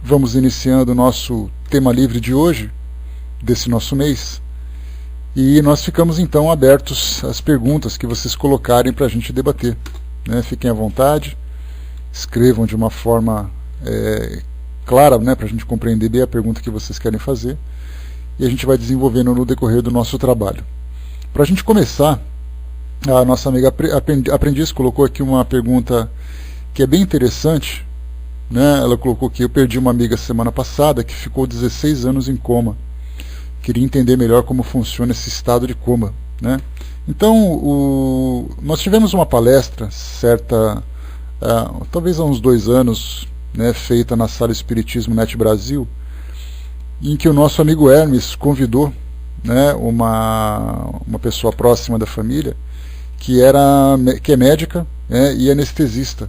vamos iniciando o nosso tema livre de hoje, desse nosso mês, e nós ficamos então abertos às perguntas que vocês colocarem para a gente debater, né? Fiquem à vontade, escrevam de uma forma clara, né, para a gente compreender bem a pergunta que vocês querem fazer, e a gente vai desenvolvendo no decorrer do nosso trabalho. Para a gente começar, a nossa amiga aprendiz colocou aqui uma pergunta que é bem interessante, né? Ela colocou que eu perdi uma amiga semana passada que ficou 16 anos em coma. Queria entender melhor como funciona esse estado de coma, né? Então, nós tivemos uma palestra talvez há uns 2 anos, né, feita na Sala Espiritismo Net Brasil, em que o nosso amigo Hermes convidou, né, uma pessoa próxima da família que é médica, né, e anestesista.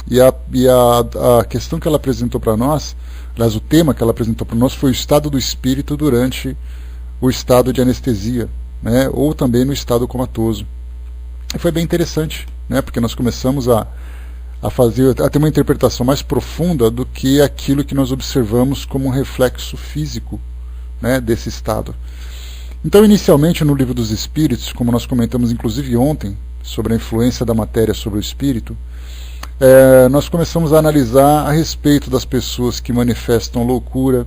E a questão que ela apresentou para nós, aliás, o tema que ela apresentou para nós foi o estado do espírito durante o estado de anestesia, né, ou também no estado comatoso. E foi bem interessante, né, porque nós começamos a ter uma interpretação mais profunda do que aquilo que nós observamos como um reflexo físico, né, desse estado. Então, inicialmente, no Livro dos Espíritos, como nós comentamos inclusive ontem, sobre a influência da matéria sobre o espírito, nós começamos a analisar a respeito das pessoas que manifestam loucura,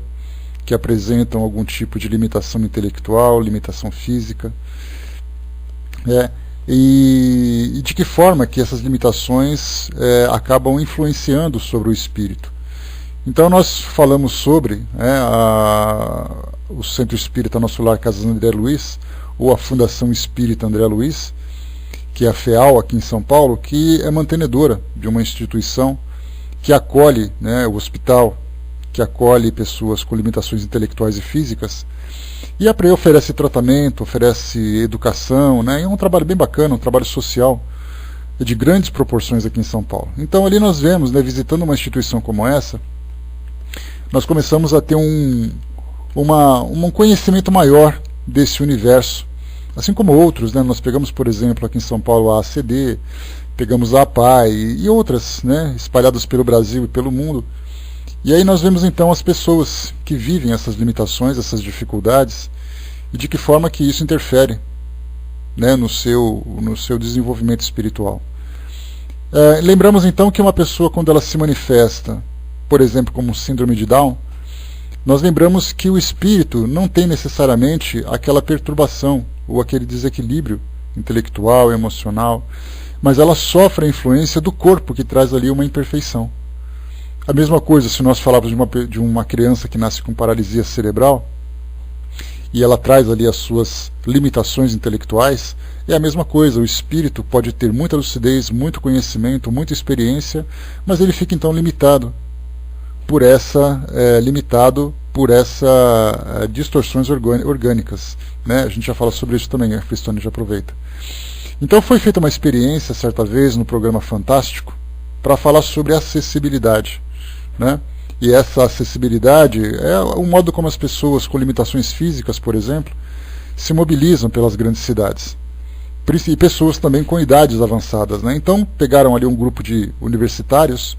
que apresentam algum tipo de limitação intelectual, limitação física, e de que forma que essas limitações acabam influenciando sobre o espírito. Então nós falamos sobre o Centro Espírita Nosso Lar Casas André Luiz, ou a Fundação Espírita André Luiz, que é a FEAL aqui em São Paulo, que é mantenedora de uma instituição que acolhe, né, o hospital, que acolhe pessoas com limitações intelectuais e físicas, e oferece tratamento, oferece educação, né, é um trabalho bem bacana, um trabalho social de grandes proporções aqui em São Paulo. Então ali nós vemos, né, visitando uma instituição como essa, nós começamos a ter um conhecimento maior desse universo, assim como outros, né? Nós pegamos, por exemplo, aqui em São Paulo a ACD, pegamos a APAI e outras, né, espalhadas pelo Brasil e pelo mundo. E aí nós vemos então as pessoas que vivem essas limitações, essas dificuldades, e de que forma que isso interfere, né, no seu desenvolvimento espiritual. Lembramos então que uma pessoa, quando ela se manifesta, por exemplo, como síndrome de Down, nós lembramos que o espírito não tem necessariamente aquela perturbação ou aquele desequilíbrio intelectual, emocional, mas ela sofre a influência do corpo, que traz ali uma imperfeição. A mesma coisa se nós falarmos de uma criança que nasce com paralisia cerebral, e ela traz ali as suas limitações intelectuais, é a mesma coisa. O espírito pode ter muita lucidez, muito conhecimento, muita experiência, mas ele fica então limitado por essas distorções orgânicas, né? A gente já fala sobre isso também, a Cristone já aproveita. Então foi feita uma experiência certa vez no programa Fantástico para falar sobre acessibilidade, né? E essa acessibilidade é o modo como as pessoas com limitações físicas, por exemplo, se mobilizam pelas grandes cidades. E pessoas também com idades avançadas, né? Então pegaram ali um grupo de universitários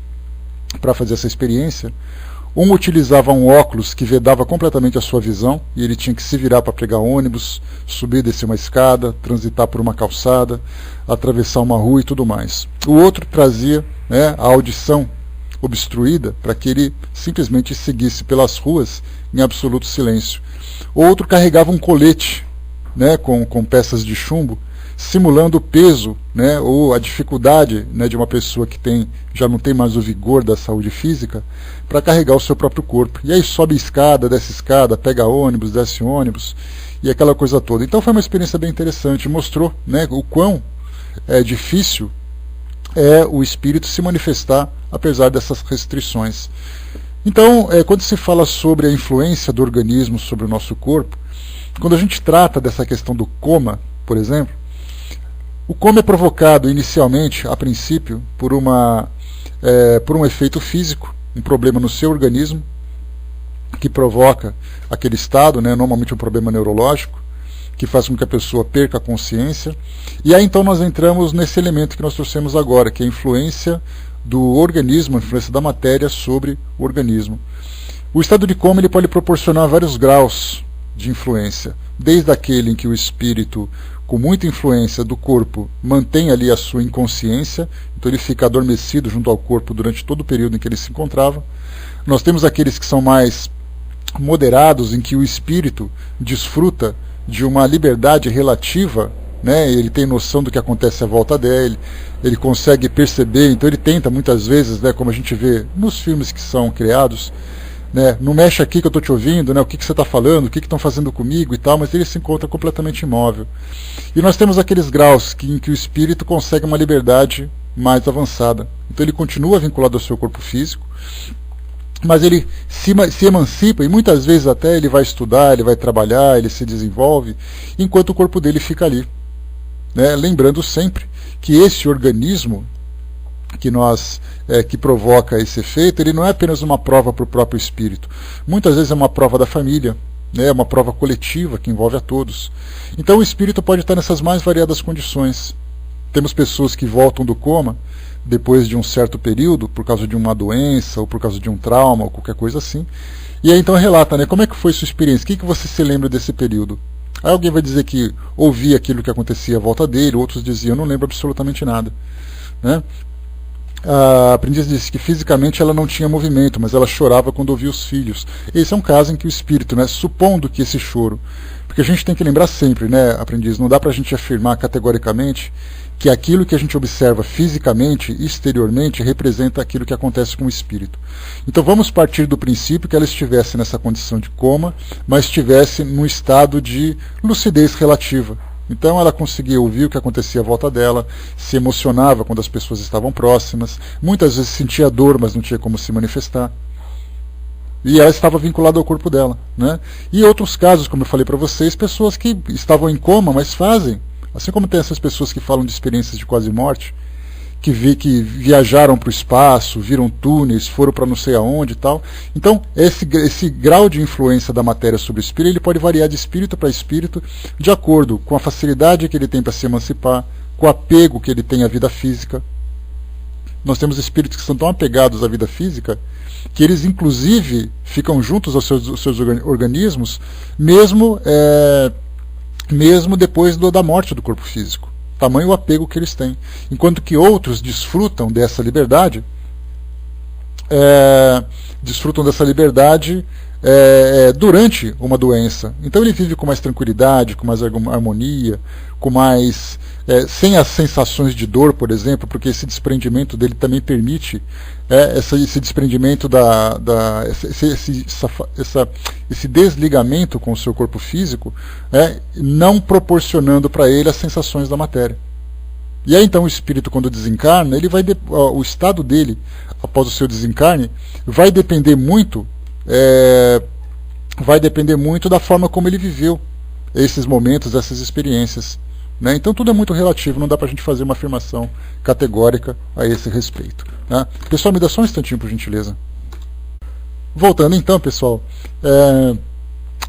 para fazer essa experiência. Um utilizava um óculos que vedava completamente a sua visão, e ele tinha que se virar para pegar ônibus, subir e descer uma escada, transitar por uma calçada, atravessar uma rua e tudo mais. O outro trazia, né, a audição obstruída para que ele simplesmente seguisse pelas ruas em absoluto silêncio. Outro carregava um colete, né, com peças de chumbo, simulando o peso, né, ou a dificuldade, né, de uma pessoa que já não tem mais o vigor da saúde física para carregar o seu próprio corpo. E aí sobe escada, desce escada, pega ônibus, desce ônibus e aquela coisa toda. Então foi uma experiência bem interessante, mostrou, né, o quão difícil é o espírito se manifestar apesar dessas restrições. Então, quando se fala sobre a influência do organismo sobre o nosso corpo, quando a gente trata dessa questão do coma, por exemplo, o coma é provocado inicialmente, a princípio, por um efeito físico, um problema no seu organismo, que provoca aquele estado, né, normalmente um problema neurológico, que faz com que a pessoa perca a consciência. E aí então nós entramos nesse elemento que nós trouxemos agora, que é a influência do organismo, a influência da matéria sobre o organismo. O estado de coma ele pode proporcionar vários graus de influência, desde aquele em que o espírito, com muita influência do corpo, mantém ali a sua inconsciência, então ele fica adormecido junto ao corpo durante todo o período em que ele se encontrava. Nós temos aqueles que são mais moderados, em que o espírito desfruta de uma liberdade relativa, né? Ele tem noção do que acontece à volta dele, ele consegue perceber, então ele tenta muitas vezes, né, como a gente vê nos filmes que são criados, né, não mexe aqui que eu estou te ouvindo, né, o que você está falando, o que estão fazendo comigo e tal, mas ele se encontra completamente imóvel. E nós temos aqueles graus em que o espírito consegue uma liberdade mais avançada. Então ele continua vinculado ao seu corpo físico, mas ele se emancipa e muitas vezes até ele vai estudar, ele vai trabalhar, ele se desenvolve, enquanto o corpo dele fica ali. Né? Lembrando sempre que esse organismo que provoca esse efeito, ele não é apenas uma prova para o próprio espírito. Muitas vezes é uma prova da família, né? Uma prova coletiva que envolve a todos. Então o espírito pode estar nessas mais variadas condições. Temos pessoas que voltam do coma depois de um certo período, por causa de uma doença, ou por causa de um trauma, ou qualquer coisa assim. E aí então relata, né, como é que foi sua experiência, o que você se lembra desse período? Aí alguém vai dizer que ouvia aquilo que acontecia à volta dele, outros diziam, não lembro absolutamente nada. Né? A aprendiz disse que fisicamente ela não tinha movimento, mas ela chorava quando ouvia os filhos. Esse é um caso em que o espírito, né, supondo que esse choro, porque a gente tem que lembrar sempre, né, aprendiz, não dá para a gente afirmar categoricamente que aquilo que a gente observa fisicamente, exteriormente, representa aquilo que acontece com o espírito. Então vamos partir do princípio que ela estivesse nessa condição de coma, mas estivesse num estado de lucidez relativa. Então ela conseguia ouvir o que acontecia à volta dela, se emocionava quando as pessoas estavam próximas, muitas vezes sentia dor, mas não tinha como se manifestar. E ela estava vinculada ao corpo dela. Né? E outros casos, como eu falei para vocês, pessoas que estavam em coma, mas fazem. Assim como tem essas pessoas que falam de experiências de quase morte, que viajaram para o espaço, viram túneis, foram para não sei aonde e tal. Então, esse grau de influência da matéria sobre o espírito, ele pode variar de espírito para espírito, de acordo com a facilidade que ele tem para se emancipar, com o apego que ele tem à vida física. Nós temos espíritos que são tão apegados à vida física, que eles inclusive ficam juntos aos seus organismos, mesmo depois da morte do corpo físico. Tamanho o apego que eles têm. Enquanto que outros desfrutam dessa liberdade, durante uma doença. Então ele vive com mais tranquilidade, com mais harmonia, com mais sem as sensações de dor, por exemplo, porque esse desprendimento dele também permite esse desprendimento esse desligamento com o seu corpo físico, não proporcionando para ele as sensações da matéria. E aí então o espírito, quando desencarna, o estado dele após o seu desencarne vai depender muito da forma como ele viveu esses momentos, essas experiências. Né? Então tudo é muito relativo, não dá para a gente fazer uma afirmação categórica a esse respeito. Né? Pessoal, me dá só um instantinho, por gentileza. Voltando então, pessoal,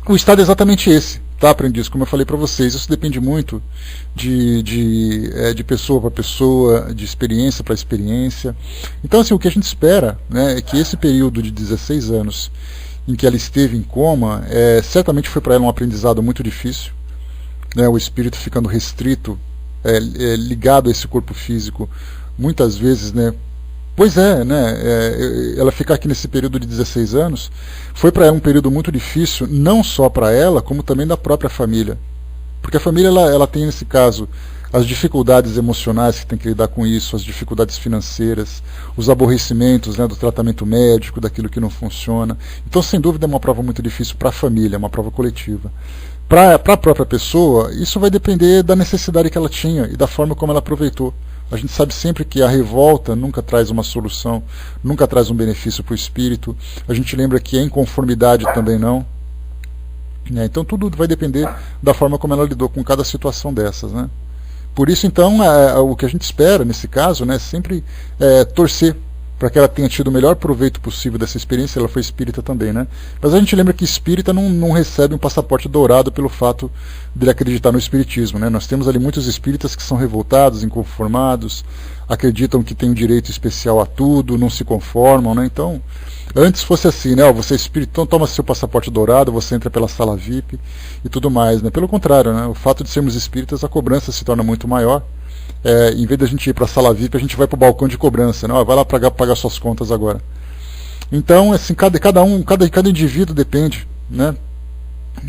o estado é exatamente esse, tá, aprendiz? Como eu falei para vocês, isso depende muito de pessoa para pessoa, de experiência para experiência. Então, assim, o que a gente espera, né, é que esse período de 16 anos em que ela esteve em coma, certamente foi para ela um aprendizado muito difícil. Né, o espírito ficando restrito, ligado a esse corpo físico, muitas vezes, né? Pois ela ficar aqui nesse período de 16 anos, foi para ela um período muito difícil, não só para ela, como também da própria família. Porque a família, ela tem, nesse caso, as dificuldades emocionais que tem que lidar com isso, as dificuldades financeiras, os aborrecimentos, né, do tratamento médico, daquilo que não funciona. Então, sem dúvida, é uma prova muito difícil para a família, é uma prova coletiva. Para a própria pessoa, isso vai depender da necessidade que ela tinha e da forma como ela aproveitou. A gente sabe sempre que a revolta nunca traz uma solução, nunca traz um benefício para o espírito. A gente lembra que a inconformidade também não. Então tudo vai depender da forma como ela lidou com cada situação dessas. Né? Por isso, então, o que a gente espera nesse caso, né, sempre torcer para que ela tenha tido o melhor proveito possível dessa experiência. Ela foi espírita também, né? Mas a gente lembra que espírita não recebe um passaporte dourado pelo fato de ele acreditar no espiritismo, né? Nós temos ali muitos espíritas que são revoltados, inconformados, acreditam que tem um direito especial a tudo, não se conformam, né? Então, antes fosse assim, né? Você é espírita, então toma seu passaporte dourado, você entra pela sala VIP e tudo mais, né? Pelo contrário, né? O fato de sermos espíritas, a cobrança se torna muito maior. Em vez de a gente ir para a sala VIP, a gente vai para o balcão de cobrança, né? Vai lá pagar suas contas agora. Então, assim, cada indivíduo depende, né?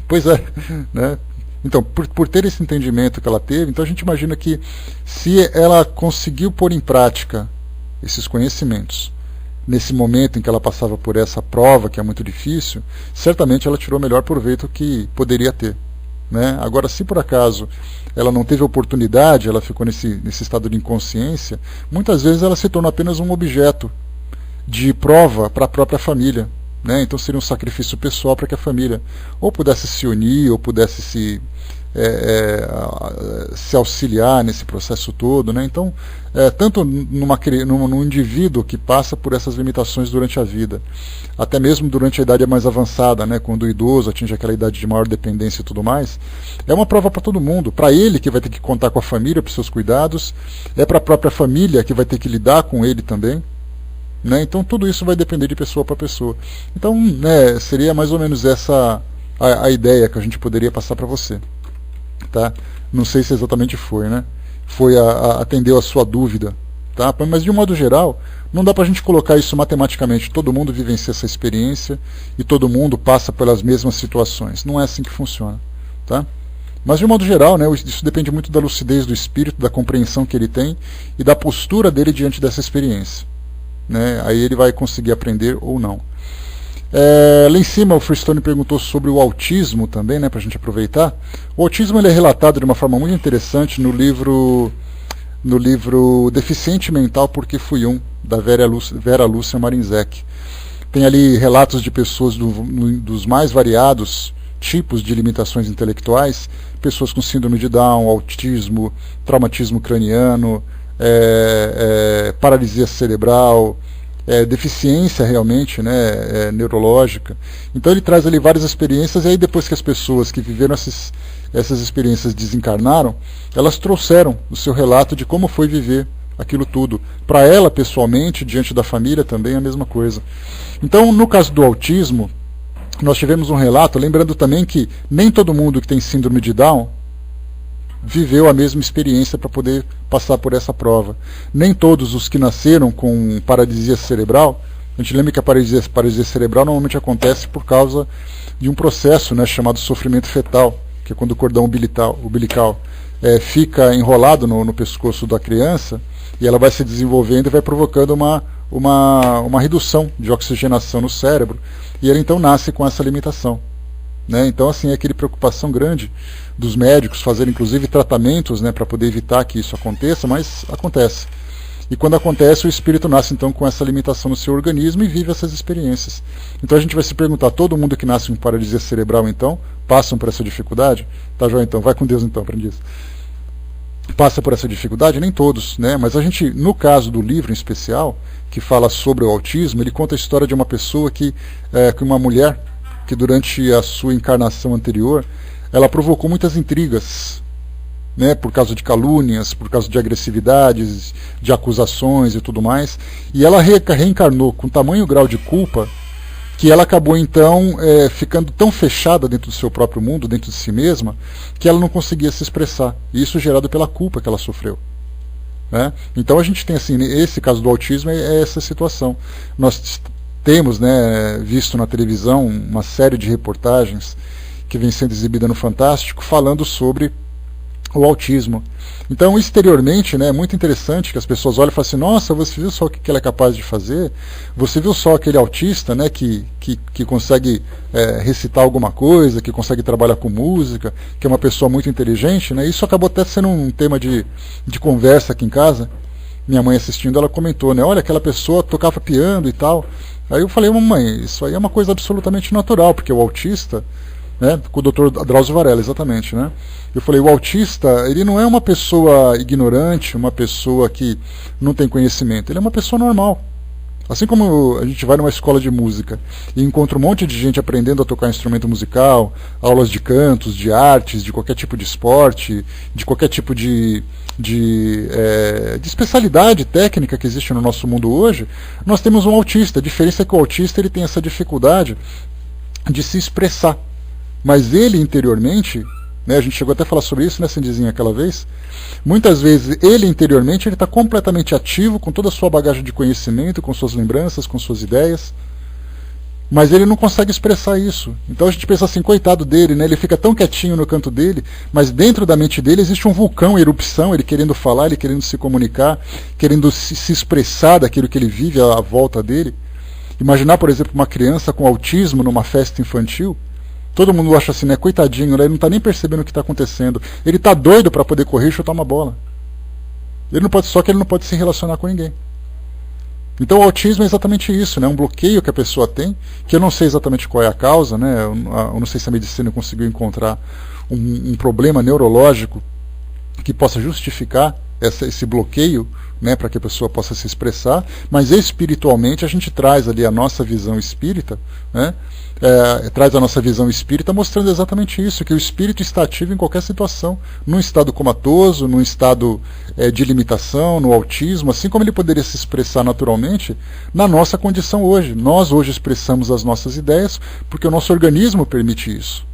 Pois é, né? Então, por ter esse entendimento que ela teve, então a gente imagina que se ela conseguiu pôr em prática esses conhecimentos nesse momento em que ela passava por essa prova, que é muito difícil, certamente ela tirou o melhor proveito que poderia ter, né? Agora, se por acaso ela não teve oportunidade, ela ficou nesse estado de inconsciência, muitas vezes ela se torna apenas um objeto de prova para a própria família, né? Então seria um sacrifício pessoal para que a família ou pudesse se unir, ou pudesse se auxiliar nesse processo todo, né? Então, tanto num indivíduo que passa por essas limitações durante a vida, até mesmo durante a idade mais avançada, né? Quando o idoso atinge aquela idade de maior dependência e tudo mais, é uma prova para todo mundo. Para ele, que vai ter que contar com a família para os seus cuidados, é para a própria família, que vai ter que lidar com ele também, né? Então tudo isso vai depender de pessoa para pessoa. Então, né, seria mais ou menos essa a ideia que a gente poderia passar para você, tá? Não sei se exatamente foi, né? Atendeu a sua dúvida, tá? Mas de um modo geral, não dá para a gente colocar isso matematicamente. Todo mundo vivencia essa experiência e todo mundo passa pelas mesmas situações. Não é assim que funciona, tá? Mas de um modo geral, né, isso depende muito da lucidez do espírito, da compreensão que ele tem e da postura dele diante dessa experiência, né? Aí ele vai conseguir aprender ou não. Lá em cima o Freestone perguntou sobre o autismo também, né, para a gente aproveitar. O autismo ele é relatado de uma forma muito interessante no livro Deficiente Mental Porque Fui Um, da Vera Lúcia Marinzec. Tem ali relatos de pessoas dos mais variados tipos de limitações intelectuais, pessoas com síndrome de Down, autismo, traumatismo craniano, paralisia cerebral, deficiência realmente, né, neurológica. Então ele traz ali várias experiências, e aí depois que as pessoas que viveram essas experiências desencarnaram, elas trouxeram o seu relato de como foi viver aquilo tudo. Para ela, pessoalmente, diante da família também a mesma coisa. Então, no caso do autismo, nós tivemos um relato, lembrando também que nem todo mundo que tem síndrome de Down viveu a mesma experiência para poder passar por essa prova. Nem todos os que nasceram com paralisia cerebral, a gente lembra que a paralisia cerebral normalmente acontece por causa de um processo, né, chamado sofrimento fetal, que é quando o cordão umbilical fica enrolado no pescoço da criança, e ela vai se desenvolvendo e vai provocando uma redução de oxigenação no cérebro, e ela então nasce com essa limitação, né? Então, assim, é aquela preocupação grande dos médicos fazerem inclusive tratamentos, né, para poder evitar que isso aconteça, mas acontece. E quando acontece, o espírito nasce então com essa limitação no seu organismo e vive essas experiências. Então a gente vai se perguntar, todo mundo que nasce com paralisia cerebral então, passam por essa dificuldade? Tá, João, então, vai com Deus então, aprende isso. Passa por essa dificuldade? Nem todos, né? Mas a gente, no caso do livro em especial, que fala sobre o autismo, ele conta a história de uma pessoa que uma mulher, que durante a sua encarnação anterior, ela provocou muitas intrigas, né, por causa de calúnias, por causa de agressividades, de acusações e tudo mais, e ela reencarnou com tamanho grau de culpa, que ela acabou então ficando tão fechada dentro do seu próprio mundo, dentro de si mesma, que ela não conseguia se expressar, e isso gerado pela culpa que ela sofreu, né? Então a gente tem, assim, esse caso do autismo é essa situação. Nós temos, né, visto na televisão uma série de reportagens que vem sendo exibida no Fantástico falando sobre o autismo. Então, exteriormente, né, é muito interessante que as pessoas olham e falam assim, nossa, você viu só o que ela é capaz de fazer? Você viu só aquele autista, né, que consegue recitar alguma coisa, que consegue trabalhar com música, que é uma pessoa muito inteligente, né? Isso acabou até sendo um tema de conversa aqui em casa. Minha mãe assistindo, ela comentou, né, olha, aquela pessoa tocava piano e tal. Aí eu falei, mamãe, isso aí é uma coisa absolutamente natural, porque o autista, né, com o Dr. Drauzio Varela, exatamente, né? Eu falei, o autista, ele não é uma pessoa ignorante, uma pessoa que não tem conhecimento, ele é uma pessoa normal, Assim como a gente vai numa escola de música e encontra um monte de gente aprendendo a tocar instrumento musical, aulas de cantos, de artes, de qualquer tipo de esporte, de qualquer tipo de especialidade técnica que existe no nosso mundo hoje, nós temos um autista. A diferença é que o autista ele tem essa dificuldade de se expressar. Mas ele interiormente, né, a gente chegou até a falar sobre isso, né, Cindizinha, aquela vez, muitas vezes ele interiormente está completamente ativo, com toda a sua bagagem de conhecimento, com suas lembranças, com suas ideias, mas ele não consegue expressar isso. Então a gente pensa assim, coitado dele, né, ele fica tão quietinho no canto dele, mas dentro da mente dele existe um vulcão em erupção, ele querendo falar, ele querendo se comunicar, querendo se expressar daquilo que ele vive à volta dele. Imaginar, por exemplo, uma criança com autismo numa festa infantil. Todo mundo acha assim, né? Coitadinho, né? Ele não está nem percebendo o que está acontecendo. Ele está doido para poder correr e chutar uma bola. Só que ele não pode se relacionar com ninguém. Então o autismo é exatamente isso, né? Um bloqueio que a pessoa tem, que eu não sei exatamente qual é a causa, né? Eu não sei se a medicina conseguiu encontrar um problema neurológico que possa justificar esse bloqueio, né, para que a pessoa possa se expressar, mas espiritualmente a gente traz ali a nossa visão espírita, né, traz a nossa visão espírita mostrando exatamente isso, que o espírito está ativo em qualquer situação, num estado comatoso, num estado de limitação, no autismo, assim como ele poderia se expressar naturalmente na nossa condição hoje. Nós hoje expressamos as nossas ideias porque o nosso organismo permite isso.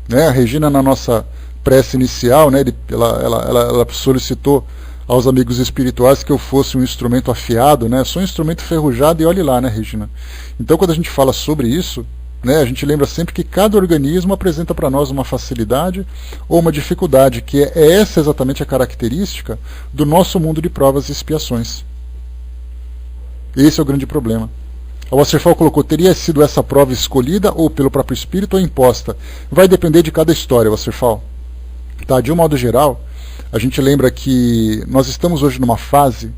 Né, a Regina, na nossa prece inicial, né, ela solicitou aos amigos espirituais que eu fosse um instrumento afiado, né? Sou um instrumento ferrujado e olhe lá, né, Regina? Então, quando a gente fala sobre isso, né, a gente lembra sempre que cada organismo apresenta para nós uma facilidade ou uma dificuldade, que é essa exatamente a característica do nosso mundo de provas e expiações. Esse é o grande problema. O Wasserfall colocou, teria sido essa prova escolhida ou pelo próprio espírito ou imposta? Vai depender de cada história, Wasserfall. Tá, de um modo geral, a gente lembra que nós estamos hoje numa fase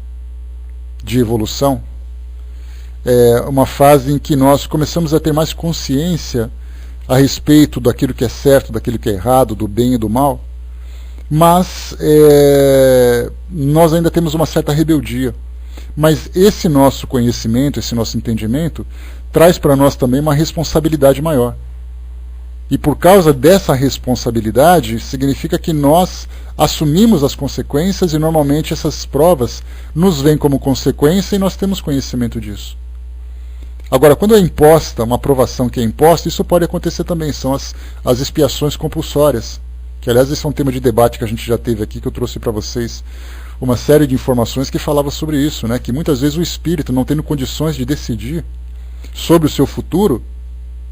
de evolução, uma fase em que nós começamos a ter mais consciência a respeito daquilo que é certo, daquilo que é errado, do bem e do mal, mas nós ainda temos uma certa rebeldia. Mas esse nosso conhecimento, esse nosso entendimento, traz para nós também uma responsabilidade maior. E por causa dessa responsabilidade, significa que nós assumimos as consequências e normalmente essas provas nos vêm como consequência e nós temos conhecimento disso. Agora, quando é imposta, uma provação que é imposta, isso pode acontecer também, são as expiações compulsórias, que aliás esse é um tema de debate que a gente já teve aqui, que eu trouxe para vocês uma série de informações que falava sobre isso, né? Que muitas vezes o espírito, não tendo condições de decidir sobre o seu futuro,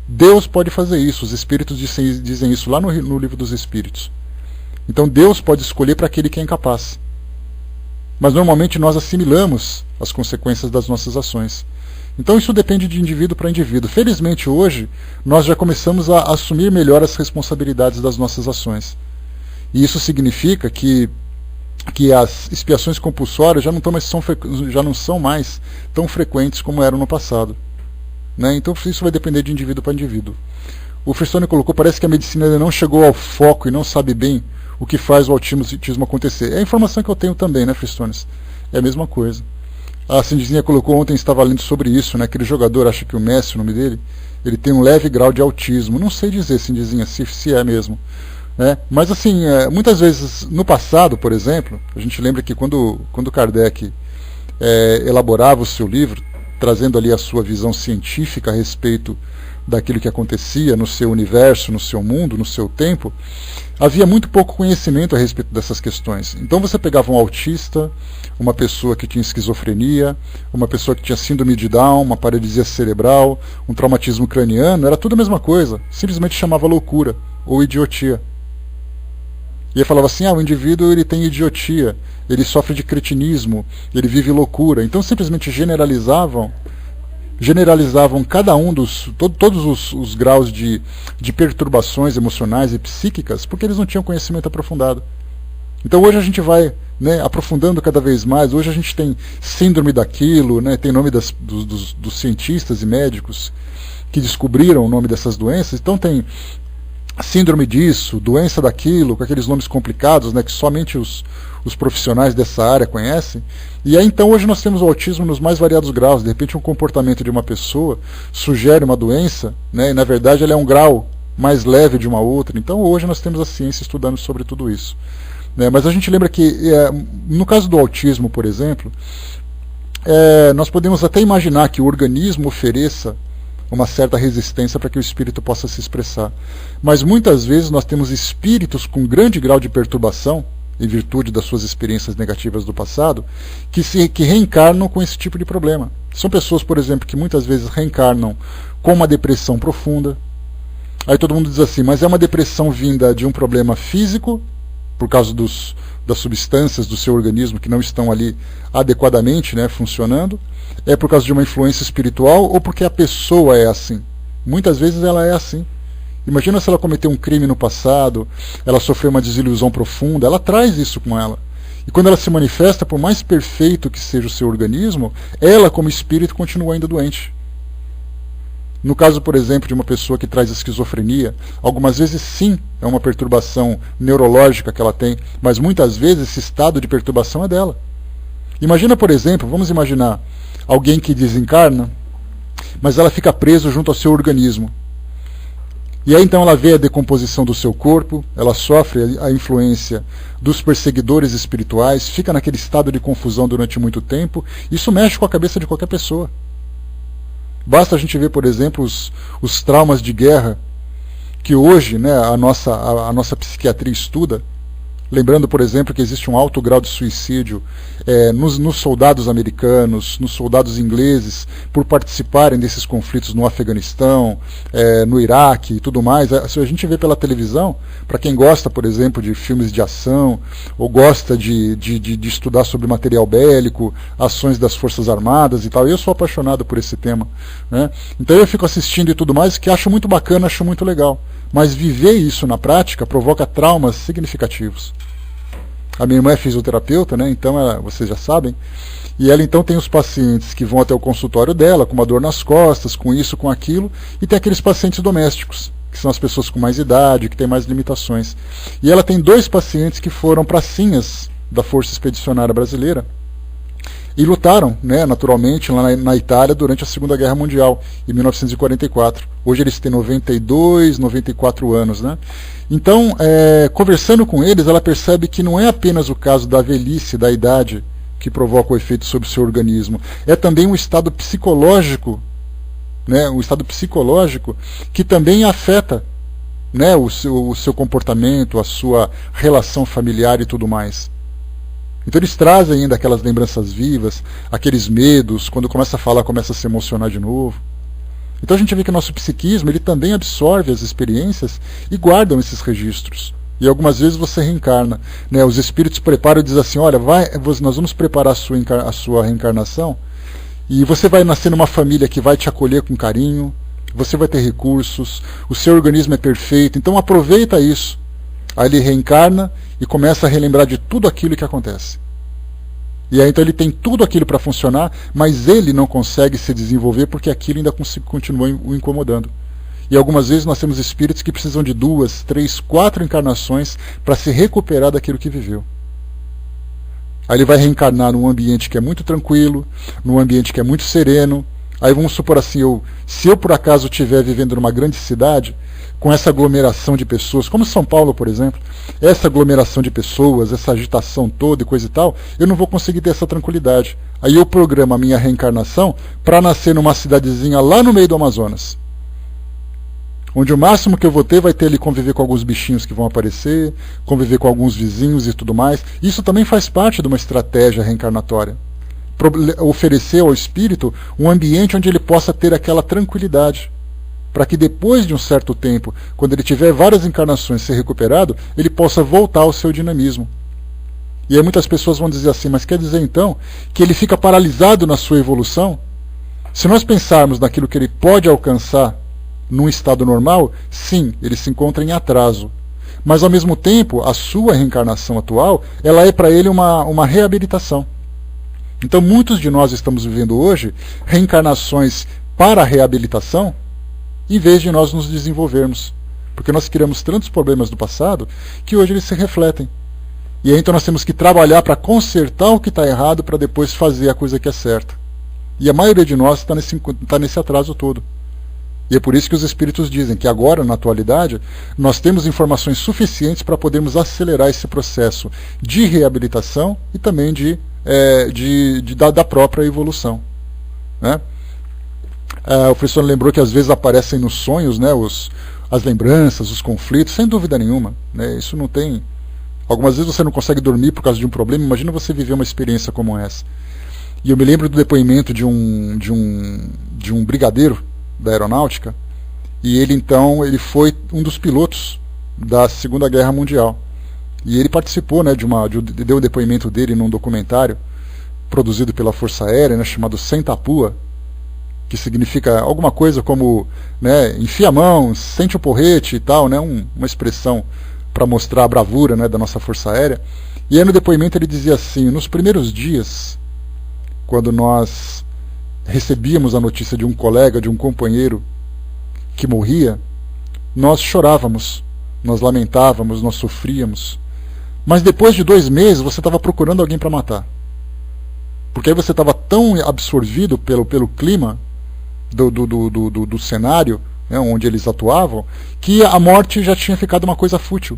Deus pode fazer isso. Os espíritos dizem isso lá no livro dos Espíritos. Então Deus pode escolher para aquele que é incapaz. Mas normalmente nós assimilamos as consequências das nossas ações. Então isso depende de indivíduo para indivíduo. Felizmente hoje nós já começamos a assumir melhor as responsabilidades das nossas ações. E isso significa que as expiações compulsórias já não são mais tão frequentes como eram no passado. Né? Então isso vai depender de indivíduo para indivíduo. O Fristone colocou, parece que a medicina ainda não chegou ao foco e não sabe bem o que faz o autismo acontecer. É a informação que eu tenho também, né, Fristones? É a mesma coisa. A Cindizinha colocou, ontem estava lendo sobre isso, né? Aquele jogador, acho que o Messi, o nome dele, ele tem um leve grau de autismo. Não sei dizer, Cindizinha, se é mesmo. Mas assim, muitas vezes no passado, por exemplo, a gente lembra que quando Kardec elaborava o seu livro, trazendo ali a sua visão científica a respeito daquilo que acontecia no seu universo, no seu mundo, no seu tempo, havia muito pouco conhecimento a respeito dessas questões. Então você pegava um autista, uma pessoa que tinha esquizofrenia, uma pessoa que tinha síndrome de Down, uma paralisia cerebral, um traumatismo craniano, era tudo a mesma coisa, simplesmente chamava loucura ou idiotia. E ele falava assim, o indivíduo ele tem idiotia, ele sofre de cretinismo, ele vive loucura. Então simplesmente generalizavam cada um todos os graus de perturbações emocionais e psíquicas, porque eles não tinham conhecimento aprofundado. Então hoje a gente vai, né, aprofundando cada vez mais. Hoje a gente tem síndrome daquilo, né, tem nome dos cientistas e médicos que descobriram o nome dessas doenças. Então tem síndrome disso, doença daquilo, com aqueles nomes complicados, né, que somente os profissionais dessa área conhecem. E aí então hoje nós temos o autismo nos mais variados graus. De repente um comportamento de uma pessoa sugere uma doença, né, e na verdade ele é um grau mais leve de uma outra. Então hoje nós temos a ciência estudando sobre tudo isso. Né, mas a gente lembra que no caso do autismo, por exemplo, nós podemos até imaginar que o organismo ofereça uma certa resistência para que o espírito possa se expressar. Mas muitas vezes nós temos espíritos com grande grau de perturbação, em virtude das suas experiências negativas do passado, que reencarnam com esse tipo de problema. São pessoas, por exemplo, que muitas vezes reencarnam com uma depressão profunda. Aí todo mundo diz assim, mas é uma depressão vinda de um problema físico, por causa das substâncias do seu organismo que não estão ali adequadamente, né, funcionando, é por causa de uma influência espiritual ou porque a pessoa é assim? Muitas vezes ela é assim. Imagina se ela cometeu um crime no passado, ela sofreu uma desilusão profunda, ela traz isso com ela. E quando ela se manifesta, por mais perfeito que seja o seu organismo, ela como espírito continua ainda doente. No caso, por exemplo, de uma pessoa que traz esquizofrenia, algumas vezes sim é uma perturbação neurológica que ela tem, mas muitas vezes esse estado de perturbação é dela. Imagina, por exemplo, vamos imaginar alguém que desencarna, mas ela fica presa junto ao seu organismo. E aí então ela vê a decomposição do seu corpo, ela sofre a influência dos perseguidores espirituais, fica naquele estado de confusão durante muito tempo. Isso mexe com a cabeça de qualquer pessoa. Basta a gente ver, por exemplo, os traumas de guerra que hoje, né, a nossa psiquiatria estuda. Lembrando, por exemplo, que existe um alto grau de suicídio nos soldados americanos, nos soldados ingleses, por participarem desses conflitos no Afeganistão, no Iraque e tudo mais. Se a gente vê pela televisão, para quem gosta, por exemplo, de filmes de ação, ou gosta de estudar sobre material bélico, ações das Forças Armadas e tal, eu sou apaixonado por esse tema. Né? Então eu fico assistindo e tudo mais, que acho muito bacana, acho muito legal. Mas viver isso na prática provoca traumas significativos. A minha irmã é fisioterapeuta, né? Então vocês já sabem, e ela então tem os pacientes que vão até o consultório dela com uma dor nas costas, com isso, com aquilo, e tem aqueles pacientes domésticos, que são as pessoas com mais idade, que têm mais limitações. E ela tem 2 pacientes que foram pracinhas da Força Expedicionária Brasileira, e lutaram, né, naturalmente, lá na Itália durante a Segunda Guerra Mundial, em 1944. Hoje eles têm 92, 94 anos. Né? Então, conversando com eles, ela percebe que não é apenas o caso da velhice, da idade, que provoca o efeito sobre o seu organismo. É também um estado psicológico, né, um estado psicológico que também afeta, né, o seu comportamento, a sua relação familiar e tudo mais. Então eles trazem ainda aquelas lembranças vivas, aqueles medos, quando começa a falar, começa a se emocionar de novo. Então a gente vê que o nosso psiquismo ele também absorve as experiências e guardam esses registros. E algumas vezes você reencarna. Né? Os espíritos preparam e dizem assim, olha, nós vamos preparar a sua reencarnação e você vai nascer numa família que vai te acolher com carinho, você vai ter recursos, o seu organismo é perfeito, então aproveita isso. Aí ele reencarna e começa a relembrar de tudo aquilo que acontece. E aí então ele tem tudo aquilo para funcionar, mas ele não consegue se desenvolver porque aquilo ainda continua o incomodando. E algumas vezes nós temos espíritos que precisam de 2, 3, 4 encarnações para se recuperar daquilo que viveu. Aí ele vai reencarnar num ambiente que é muito tranquilo, num ambiente que é muito sereno. Aí vamos supor assim, se eu por acaso estiver vivendo numa grande cidade, com essa aglomeração de pessoas, como São Paulo, por exemplo, essa aglomeração de pessoas, essa agitação toda e coisa e tal, eu não vou conseguir ter essa tranquilidade. Aí eu programo a minha reencarnação para nascer numa cidadezinha lá no meio do Amazonas, onde o máximo que eu vou ter vai ter ali conviver com alguns bichinhos que vão aparecer, conviver com alguns vizinhos e tudo mais. Isso também faz parte de uma estratégia reencarnatória. Oferecer ao espírito um ambiente onde ele possa ter aquela tranquilidade, para que depois de um certo tempo, quando ele tiver várias encarnações ser recuperado, ele possa voltar ao seu dinamismo. E aí muitas pessoas vão dizer assim, mas quer dizer então que ele fica paralisado na sua evolução? Se nós pensarmos naquilo que ele pode alcançar num estado normal, sim, ele se encontra em atraso. Mas ao mesmo tempo, a sua reencarnação atual, ela é para ele uma reabilitação. Então muitos de nós estamos vivendo hoje reencarnações para a reabilitação, em vez de nós nos desenvolvermos. Porque nós criamos tantos problemas do passado que hoje eles se refletem. E aí então nós temos que trabalhar para consertar o que está errado para depois fazer a coisa que é certa. E a maioria de nós está nesse atraso todo. E é por isso que os espíritos dizem que agora, na atualidade, nós temos informações suficientes para podermos acelerar esse processo de reabilitação e também da própria evolução. Né? O professor lembrou que às vezes aparecem nos sonhos, né, as lembranças, os conflitos, sem dúvida nenhuma. Né? Isso não tem... Algumas vezes você não consegue dormir por causa de um problema, imagina você viver uma experiência como essa. E eu me lembro do depoimento de um brigadeiro da aeronáutica, e ele foi um dos pilotos da Segunda Guerra Mundial. E ele participou, né, deu o depoimento dele num documentário produzido pela Força Aérea, né, chamado Sem Tapua, que significa alguma coisa como, né, enfia a mão, sente o porrete e tal, né, uma expressão para mostrar a bravura, né, da nossa Força Aérea. E aí no depoimento ele dizia assim: nos primeiros dias, quando nós recebíamos a notícia de um colega, de um companheiro que morria, nós chorávamos, nós lamentávamos, nós sofríamos. Mas depois de 2 meses você estava procurando alguém para matar. Porque aí você estava tão absorvido pelo clima do cenário, né, onde eles atuavam, que a morte já tinha ficado uma coisa fútil.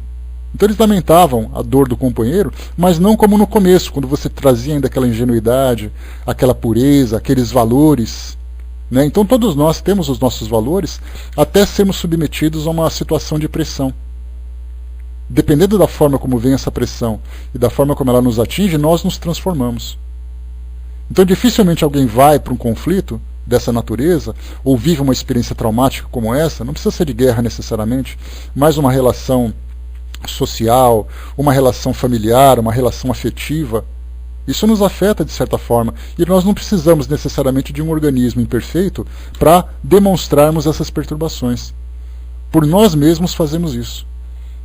Então eles lamentavam a dor do companheiro, mas não como no começo, quando você trazia ainda aquela ingenuidade, aquela pureza, aqueles valores. Né? Então todos nós temos os nossos valores até sermos submetidos a uma situação de pressão. Dependendo da forma como vem essa pressão e da forma como ela nos atinge, nós nos transformamos. Então dificilmente alguém vai para um conflito dessa natureza, ou vive uma experiência traumática como essa, não precisa ser de guerra necessariamente, mas uma relação social, uma relação familiar, uma relação afetiva. Isso nos afeta de certa forma, e nós não precisamos necessariamente de um organismo imperfeito para demonstrarmos essas perturbações. Por nós mesmos fazemos isso.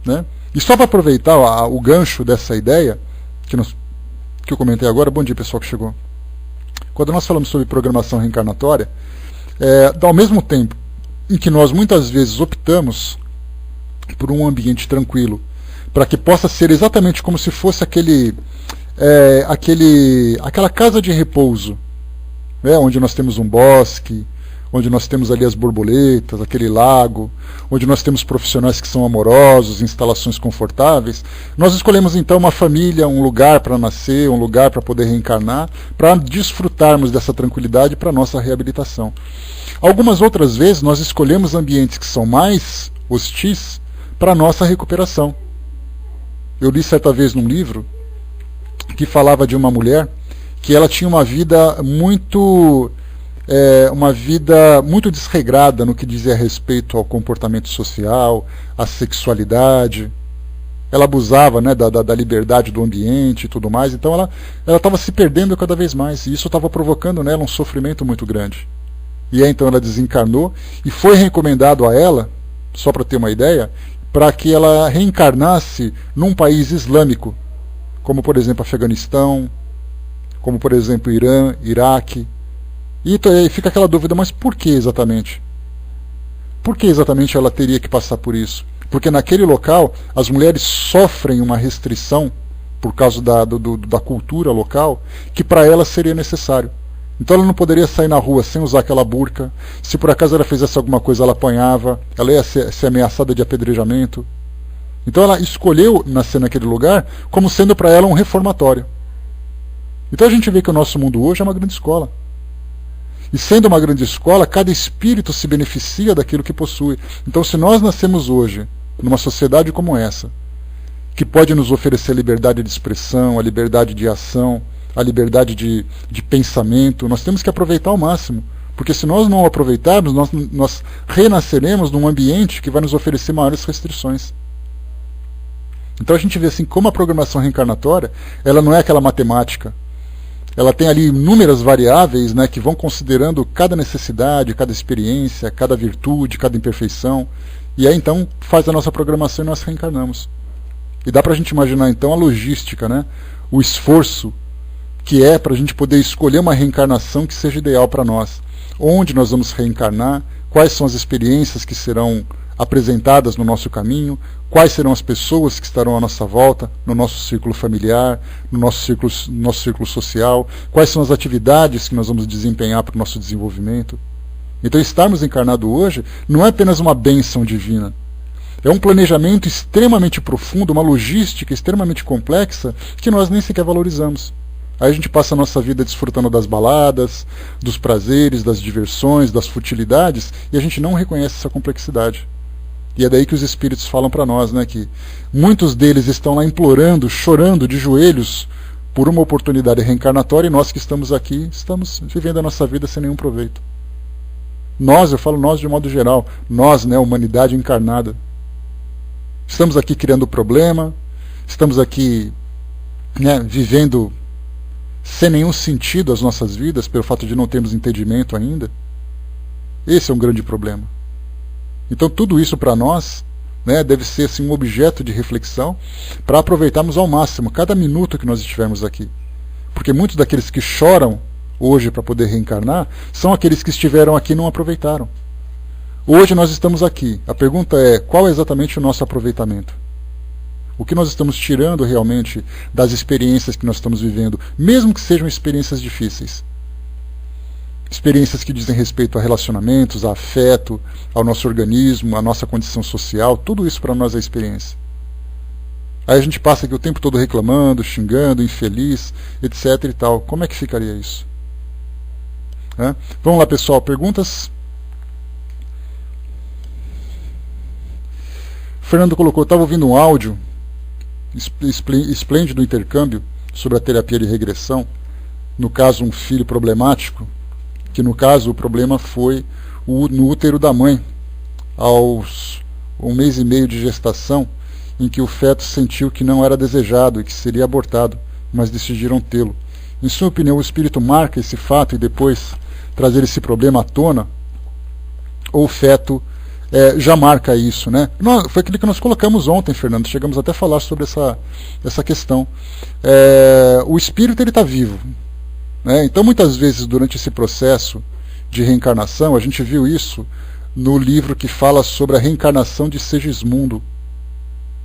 Né? E só para aproveitar o gancho dessa ideia, que eu comentei agora, bom dia pessoal que chegou. Quando nós falamos sobre programação reencarnatória, ao mesmo tempo em que nós muitas vezes optamos por um ambiente tranquilo, para que possa ser exatamente como se fosse aquela casa de repouso, né, onde nós temos um bosque, onde nós temos ali as borboletas, aquele lago, onde nós temos profissionais que são amorosos, instalações confortáveis. Nós escolhemos então uma família, um lugar para nascer, um lugar para poder reencarnar, para desfrutarmos dessa tranquilidade para a nossa reabilitação. Algumas outras vezes nós escolhemos ambientes que são mais hostis para a nossa recuperação. Eu li certa vez num livro que falava de uma mulher que ela tinha uma vida muito desregrada no que dizia respeito ao comportamento social, à sexualidade. Ela abusava, né, da liberdade do ambiente e tudo mais. Então ela estava se perdendo cada vez mais, e isso estava provocando nela um sofrimento muito grande. E aí então ela desencarnou, e foi recomendado a ela, só para ter uma ideia, para que ela reencarnasse num país islâmico, como por exemplo Afeganistão, como por exemplo Irã, Iraque. E aí fica aquela dúvida, mas por que exatamente? Por que exatamente ela teria que passar por isso? Porque naquele local as mulheres sofrem uma restrição por causa da cultura local, que para ela seria necessário. Então ela não poderia sair na rua sem usar aquela burca. Se por acaso ela fizesse alguma coisa, ela apanhava, ela ia ser ameaçada de apedrejamento. Então ela escolheu nascer naquele lugar como sendo para ela um reformatório. Então a gente vê que o nosso mundo hoje é uma grande escola. E sendo uma grande escola, cada espírito se beneficia daquilo que possui. Então se nós nascemos hoje numa sociedade como essa, que pode nos oferecer a liberdade de expressão, a liberdade de ação, a liberdade de pensamento, nós temos que aproveitar ao máximo. Porque se nós não aproveitarmos, nós renasceremos num ambiente que vai nos oferecer maiores restrições. Então a gente vê assim como a programação reencarnatória, ela não é aquela matemática. Ela tem ali inúmeras variáveis, né, que vão considerando cada necessidade, cada experiência, cada virtude, cada imperfeição. E aí então faz a nossa programação e nós reencarnamos. E dá para a gente imaginar então a logística, né, o esforço que é para a gente poder escolher uma reencarnação que seja ideal para nós. Onde nós vamos reencarnar, quais são as experiências que serão apresentadas no nosso caminho, quais serão as pessoas que estarão à nossa volta, no nosso círculo familiar, no nosso círculo social, quais são as atividades que nós vamos desempenhar para o nosso desenvolvimento. Então estarmos encarnados hoje não é apenas uma bênção divina, é um planejamento extremamente profundo, uma logística extremamente complexa que nós nem sequer valorizamos. Aí a gente passa a nossa vida desfrutando das baladas, dos prazeres, das diversões, das futilidades, e a gente não reconhece essa complexidade. E é daí que os espíritos falam para nós, né, que muitos deles estão lá implorando, chorando de joelhos por uma oportunidade reencarnatória, e nós que estamos aqui, estamos vivendo a nossa vida sem nenhum proveito. Nós, eu falo nós de modo geral, nós, né, a humanidade encarnada. Estamos aqui criando problema, estamos aqui, né, vivendo sem nenhum sentido as nossas vidas, pelo fato de não termos entendimento ainda. Esse é um grande problema. Então tudo isso para nós, né, deve ser assim, um objeto de reflexão para aproveitarmos ao máximo cada minuto que nós estivermos aqui. Porque muitos daqueles que choram hoje para poder reencarnar são aqueles que estiveram aqui e não aproveitaram. Hoje nós estamos aqui. A pergunta é, qual é exatamente o nosso aproveitamento? O que nós estamos tirando realmente das experiências que nós estamos vivendo, mesmo que sejam experiências difíceis? Experiências que dizem respeito a relacionamentos, a afeto, ao nosso organismo, à nossa condição social, tudo isso para nós é experiência. Aí a gente passa aqui o tempo todo reclamando, xingando, infeliz, etc. e tal. Como é que ficaria isso? Vamos lá, pessoal, perguntas? O Fernando colocou, estava ouvindo um áudio esplêndido intercâmbio sobre a terapia de regressão, no caso um filho problemático, que no caso o problema foi no útero da mãe, aos 1 mês e meio de gestação, em que o feto sentiu que não era desejado e que seria abortado, mas decidiram tê-lo. Em sua opinião, o espírito marca esse fato e depois trazer esse problema à tona, ou o feto já marca isso, né? Foi aquilo que nós colocamos ontem, Fernando, chegamos até a falar sobre essa questão. O espírito ele está vivo, né? Então muitas vezes durante esse processo de reencarnação, a gente viu isso no livro que fala sobre a reencarnação de Segismundo,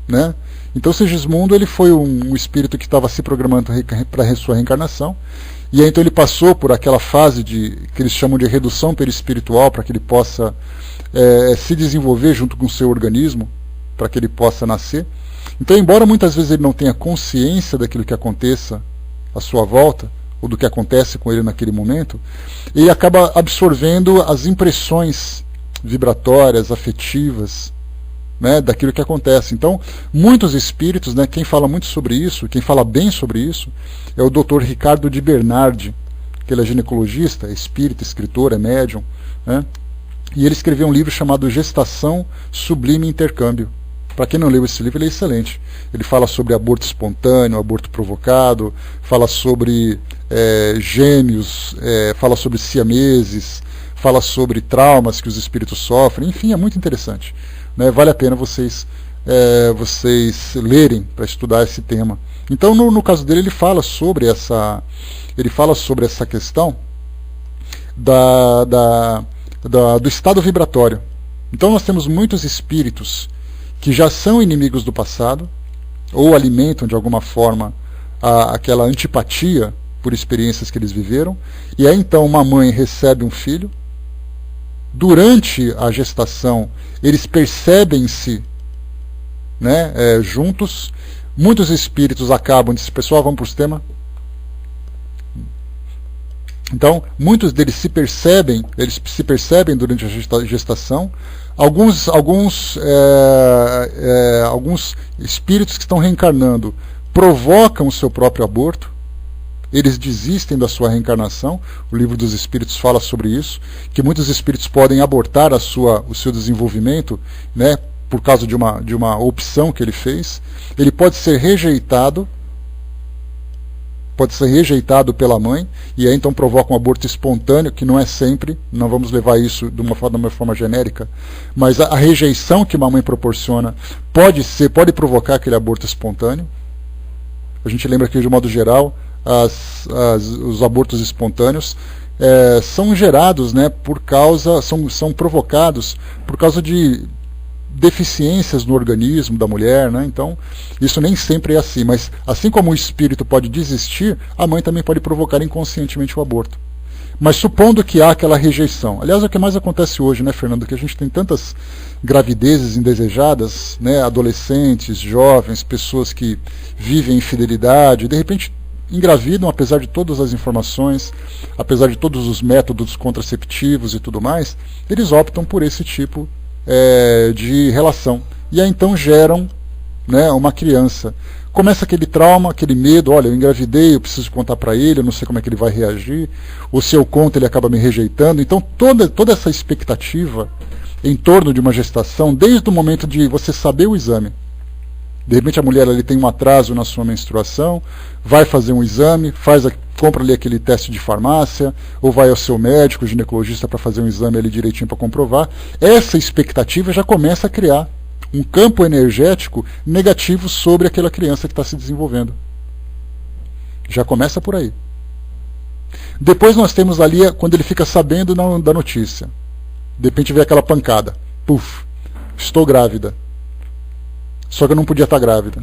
né? Então Segismundo ele foi um espírito que estava se programando para a sua reencarnação, e aí então ele passou por aquela fase que eles chamam de redução perispiritual, para que ele possa se desenvolver junto com o seu organismo, para que ele possa nascer. Então, embora muitas vezes ele não tenha consciência daquilo que aconteça à sua volta, ou do que acontece com ele naquele momento, ele acaba absorvendo as impressões vibratórias, afetivas, né, daquilo que acontece. Então, muitos espíritos, né, quem fala muito sobre isso, quem fala bem sobre isso, é o Dr. Ricardo de Bernardi, que ele é ginecologista, é espírita, escritor, é médium, né, e ele escreveu um livro chamado Gestação, Sublime Intercâmbio. Para quem não leu esse livro, ele é excelente. Ele fala sobre aborto espontâneo, aborto provocado, fala sobre gêmeos, fala sobre siameses, fala sobre traumas que os espíritos sofrem, enfim, é muito interessante, né? Vale a pena vocês lerem para estudar esse tema. Então, no caso dele, ele fala sobre essa questão do estado vibratório. Então nós temos muitos espíritos que já são inimigos do passado, ou alimentam de alguma forma aquela antipatia por experiências que eles viveram, e aí então uma mãe recebe um filho, durante a gestação eles percebem-se, né, juntos. Muitos espíritos acabam de pessoal, vamos para o tema. Então, muitos deles se percebem durante a gestação. Alguns espíritos que estão reencarnando provocam o seu próprio aborto. Eles desistem da sua reencarnação. O livro dos Espíritos fala sobre isso, que muitos espíritos podem abortar o seu desenvolvimento, né, por causa de uma opção que ele fez. Ele pode ser rejeitado pela mãe, e aí então provoca um aborto espontâneo, que não é sempre, não vamos levar isso de uma forma genérica, mas a rejeição que uma mãe proporciona pode provocar aquele aborto espontâneo. A gente lembra que, de modo geral, os abortos espontâneos são gerados, né, são provocados por causa de deficiências no organismo da mulher, né? Então, isso nem sempre é assim, mas assim como o espírito pode desistir, a mãe também pode provocar inconscientemente o aborto. Mas supondo que há aquela rejeição. Aliás, é o que mais acontece hoje, né, Fernando? Que a gente tem tantas gravidezes indesejadas, né, adolescentes, jovens, pessoas que vivem infidelidade, de repente engravidam, apesar de todas as informações, apesar de todos os métodos contraceptivos e tudo mais, eles optam por esse tipo de relação. E aí então geram, né, uma criança. Começa aquele trauma, aquele medo, olha, eu engravidei, eu preciso contar para ele, eu não sei como é que ele vai reagir, ou se eu conto ele acaba me rejeitando. Então toda essa expectativa em torno de uma gestação, desde o momento de você saber o exame. De repente a mulher ali tem um atraso na sua menstruação, vai fazer um exame, compra ali aquele teste de farmácia, ou vai ao seu médico, ginecologista, para fazer um exame ali direitinho para comprovar. Essa expectativa já começa a criar um campo energético negativo sobre aquela criança que está se desenvolvendo. Já começa por aí. Depois nós temos ali quando ele fica sabendo da notícia. De repente vem aquela pancada. Puf, estou grávida. Só que eu não podia estar grávida.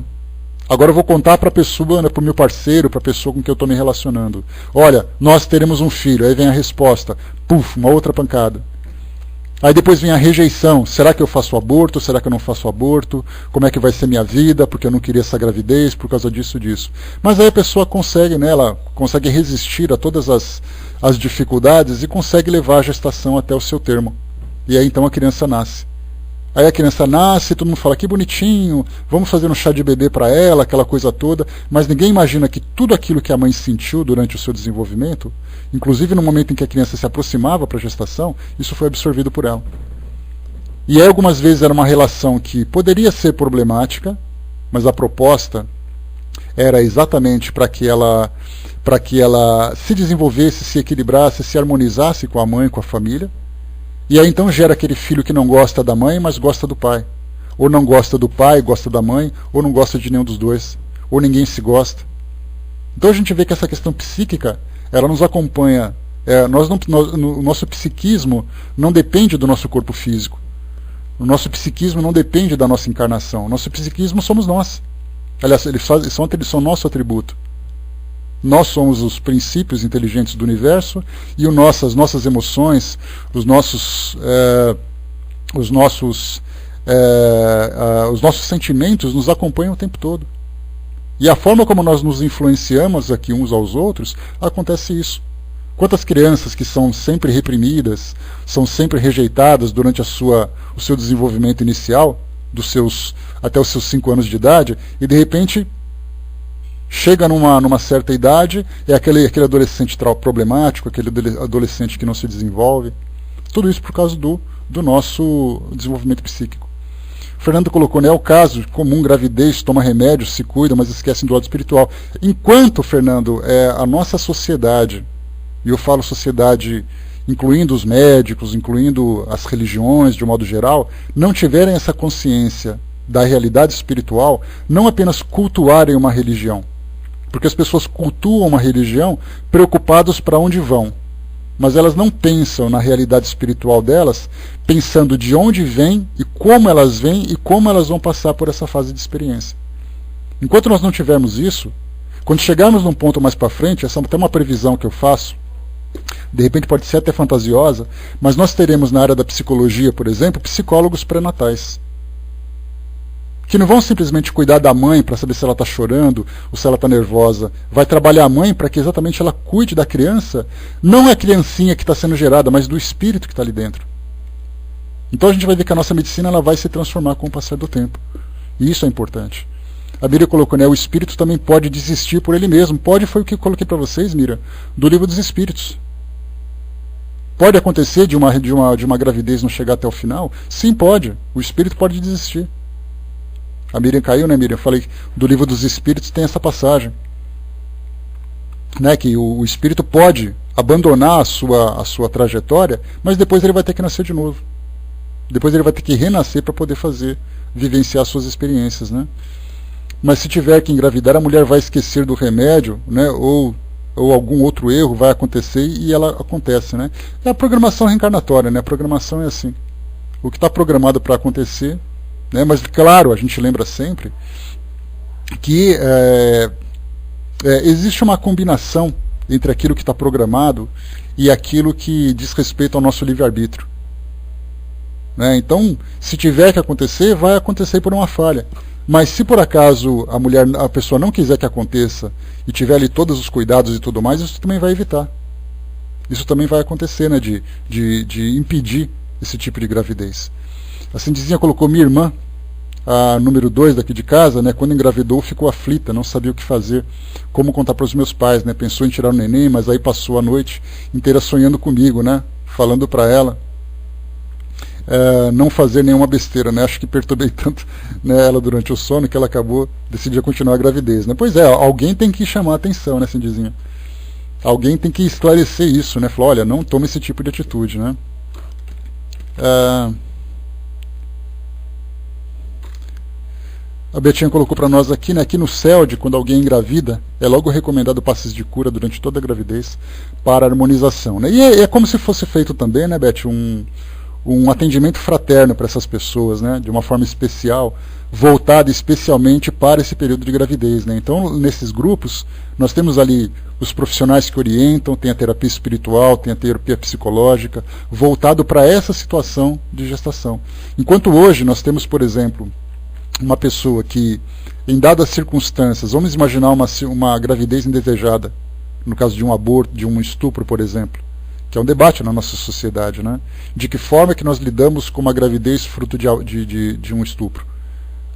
Agora eu vou contar para a pessoa, né, para o meu parceiro, para a pessoa com quem eu estou me relacionando. Olha, nós teremos um filho. Aí vem a resposta. Puf, uma outra pancada. Aí depois vem a rejeição. Será que eu faço aborto? Será que eu não faço aborto? Como é que vai ser minha vida? Porque eu não queria essa gravidez por causa disso. Mas aí a pessoa consegue, né, ela consegue resistir a todas as dificuldades e consegue levar a gestação até o seu termo. E aí então a criança nasce. Aí a criança nasce, todo mundo fala, que bonitinho, vamos fazer um chá de bebê para ela, aquela coisa toda, mas ninguém imagina que tudo aquilo que a mãe sentiu durante o seu desenvolvimento, inclusive no momento em que a criança se aproximava para a gestação, isso foi absorvido por ela. E aí algumas vezes era uma relação que poderia ser problemática, mas a proposta era exatamente para que ela se desenvolvesse, se equilibrasse, se harmonizasse com a mãe, com a família. E aí então gera aquele filho que não gosta da mãe, mas gosta do pai. Ou não gosta do pai, gosta da mãe, ou não gosta de nenhum dos dois. Ou ninguém se gosta. Então a gente vê que essa questão psíquica, ela nos acompanha. O nosso psiquismo não depende do nosso corpo físico. O nosso psiquismo não depende da nossa encarnação. O nosso psiquismo somos nós. Aliás, eles são nosso atributo. Nós somos os princípios inteligentes do universo e as nossas emoções, os nossos sentimentos nos acompanham o tempo todo. E a forma como nós nos influenciamos aqui uns aos outros, acontece isso. Quantas crianças que são sempre reprimidas, são sempre rejeitadas durante o seu desenvolvimento inicial, até os seus 5 anos de idade, e de repente chega numa certa idade, é aquele adolescente problemático, aquele adolescente que não se desenvolve. Tudo isso por causa do nosso desenvolvimento psíquico. O Fernando colocou, né, é o caso comum, gravidez, toma remédio, se cuida, mas esquecem do lado espiritual. Enquanto, Fernando, a nossa sociedade, e eu falo sociedade incluindo os médicos, incluindo as religiões de um modo geral, não tiverem essa consciência da realidade espiritual, não apenas cultuarem uma religião, porque as pessoas cultuam uma religião preocupadas para onde vão, mas elas não pensam na realidade espiritual delas, pensando de onde vêm e como elas vêm e como elas vão passar por essa fase de experiência. Enquanto nós não tivermos isso, quando chegarmos num ponto mais para frente, essa é até uma previsão que eu faço, de repente pode ser até fantasiosa, mas nós teremos na área da psicologia, por exemplo, psicólogos pré-natais, que não vão simplesmente cuidar da mãe para saber se ela está chorando ou se ela está nervosa. Vai trabalhar a mãe para que exatamente ela cuide da criança, não é a criancinha que está sendo gerada, mas do espírito que está ali dentro. Então a gente vai ver que a nossa medicina ela vai se transformar com o passar do tempo. E isso é importante. A Miriam colocou, né, o espírito também pode desistir por ele mesmo. Pode, foi o que eu coloquei para vocês, Miriam, do livro dos espíritos. Pode acontecer de uma gravidez não chegar até o final? Sim, pode. O espírito pode desistir. A Miriam caiu, né, Miriam? Eu falei do livro dos espíritos tem essa passagem, né, que o espírito pode abandonar a sua trajetória, mas depois ele vai ter que nascer de novo. Depois ele vai ter que renascer para poder vivenciar suas experiências, né? Mas se tiver que engravidar, a mulher vai esquecer do remédio, né, ou algum outro erro vai acontecer e ela acontece, né? É a programação reencarnatória, né? A programação é assim. O que está programado para acontecer né? Mas, claro, a gente lembra sempre que existe uma combinação entre aquilo que está programado e aquilo que diz respeito ao nosso livre-arbítrio. Né? Então, se tiver que acontecer, vai acontecer por uma falha. Mas se por acaso a pessoa não quiser que aconteça e tiver ali todos os cuidados e tudo mais, isso também vai evitar. Isso também vai acontecer, né, de impedir esse tipo de gravidez. A Cindizinha colocou: minha irmã, a número 2 daqui de casa, né, quando engravidou ficou aflita, não sabia o que fazer, como contar para os meus pais, né, pensou em tirar o neném, mas aí passou a noite inteira sonhando comigo, né, falando para ela não fazer nenhuma besteira, né, acho que perturbei tanto, né, ela durante o sono que ela decidiu continuar a gravidez, né. Pois é, alguém tem que chamar a atenção, né, Cindizinha? Alguém tem que esclarecer isso, né, falar: olha, não tome esse tipo de atitude, né. A Betinha colocou para nós aqui, né, aqui no CELD, quando alguém engravida, é logo recomendado passes de cura durante toda a gravidez para harmonização. Né? E é como se fosse feito também, né, Beth, um atendimento fraterno para essas pessoas, né, de uma forma especial, voltada especialmente para esse período de gravidez. Né? Então, nesses grupos, nós temos ali os profissionais que orientam, tem a terapia espiritual, tem a terapia psicológica, voltado para essa situação de gestação. Enquanto hoje nós temos, por exemplo, uma pessoa que, em dadas circunstâncias, vamos imaginar uma gravidez indesejada, no caso de um aborto, de um estupro, por exemplo, que é um debate na nossa sociedade, né? De que forma que nós lidamos com uma gravidez fruto de um estupro?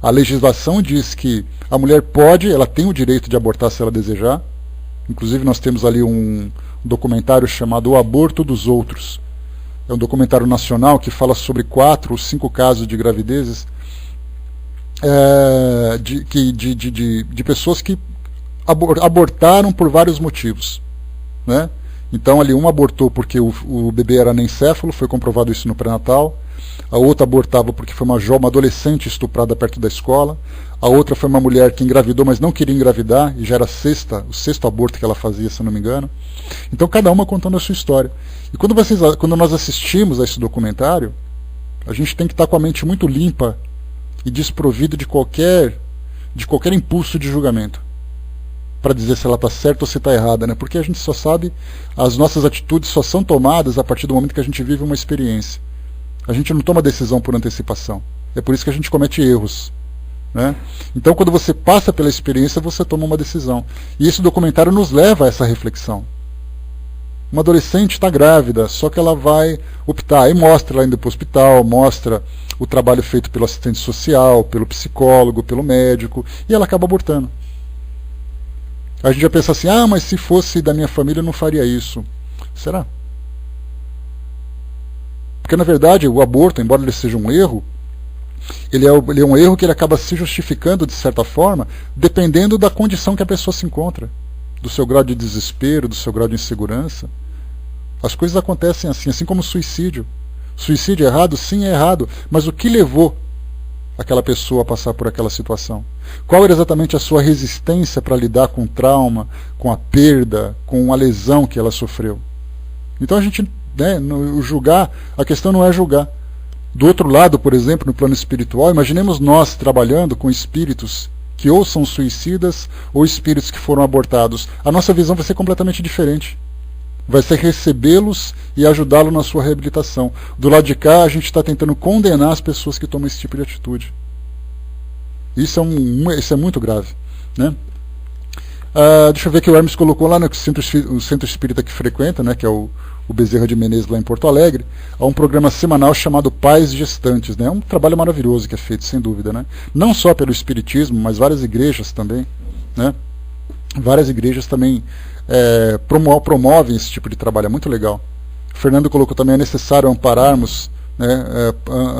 A legislação diz que a mulher ela tem o direito de abortar se ela desejar. Inclusive nós temos ali um documentário chamado O Aborto dos Outros. É um documentário nacional que fala sobre 4 ou 5 casos de gravidezes de pessoas que abortaram por vários motivos, né? Então ali um abortou porque o bebê era anencéfalo, foi comprovado isso no pré-natal. A outra abortava porque foi uma adolescente estuprada perto da escola. A outra foi uma mulher que engravidou, mas não queria engravidar, e já era o sexto aborto que ela fazia, se não me engano. Então cada uma contando a sua história. E quando nós assistimos a esse documentário, a gente tem que estar com a mente muito limpa e desprovido de qualquer impulso de julgamento para dizer se ela está certa ou se está errada, né? Porque a gente só sabe, as nossas atitudes só são tomadas a partir do momento que a gente vive uma experiência. A gente não toma decisão por antecipação. É por isso que a gente comete erros, né? Então, quando você passa pela experiência, você toma uma decisão. E esse documentário nos leva a essa reflexão. Uma adolescente está grávida, só que ela vai optar, aí mostra ela indo para o hospital, mostra o trabalho feito pelo assistente social, pelo psicólogo, pelo médico, e ela acaba abortando. A gente já pensa assim: mas se fosse da minha família eu não faria isso. Será? Porque na verdade o aborto, embora ele seja um erro, ele é um erro que ele acaba se justificando de certa forma, dependendo da condição que a pessoa se encontra, do seu grau de desespero, do seu grau de insegurança. As coisas acontecem assim como o suicídio. Suicídio é errado? Sim, é errado. Mas o que levou aquela pessoa a passar por aquela situação? Qual era exatamente a sua resistência para lidar com o trauma, com a perda, com a lesão que ela sofreu? Então a gente, a questão não é julgar. Do outro lado, por exemplo, no plano espiritual, imaginemos nós trabalhando com espíritos que ou são suicidas ou espíritos que foram abortados. A nossa visão vai ser completamente diferente. Vai ser recebê-los e ajudá-los na sua reabilitação. Do lado de cá, a gente está tentando condenar as pessoas que tomam esse tipo de atitude. Isso é muito grave, né? Deixa eu ver que o Hermes colocou lá, né, que o centro espírita que frequenta, né, que é o Bezerra de Menezes lá em Porto Alegre, há um programa semanal chamado Pais Gestantes, né? É um trabalho maravilhoso que é feito, sem dúvida, né? Não só pelo espiritismo, mas várias igrejas também, né? Várias igrejas também promovem esse tipo de trabalho, é muito legal. O Fernando colocou também: é necessário ampararmos, né,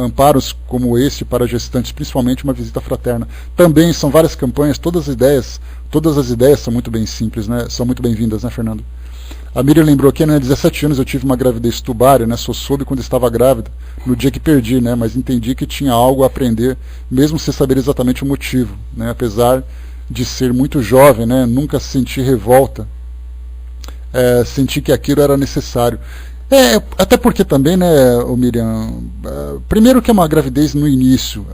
amparos como este para gestantes, principalmente uma visita fraterna. Também são várias campanhas, todas as ideias são muito bem simples, né? São muito bem-vindas, né, Fernando? A Miriam lembrou que, né, 17 anos eu tive uma gravidez tubária, né? Só soube quando estava grávida, no dia que perdi, né? Mas entendi que tinha algo a aprender, mesmo sem saber exatamente o motivo, né? Apesar de ser muito jovem, né? Nunca senti revolta, senti que aquilo era necessário. Até porque também, né, Miriam, primeiro que é uma gravidez no início,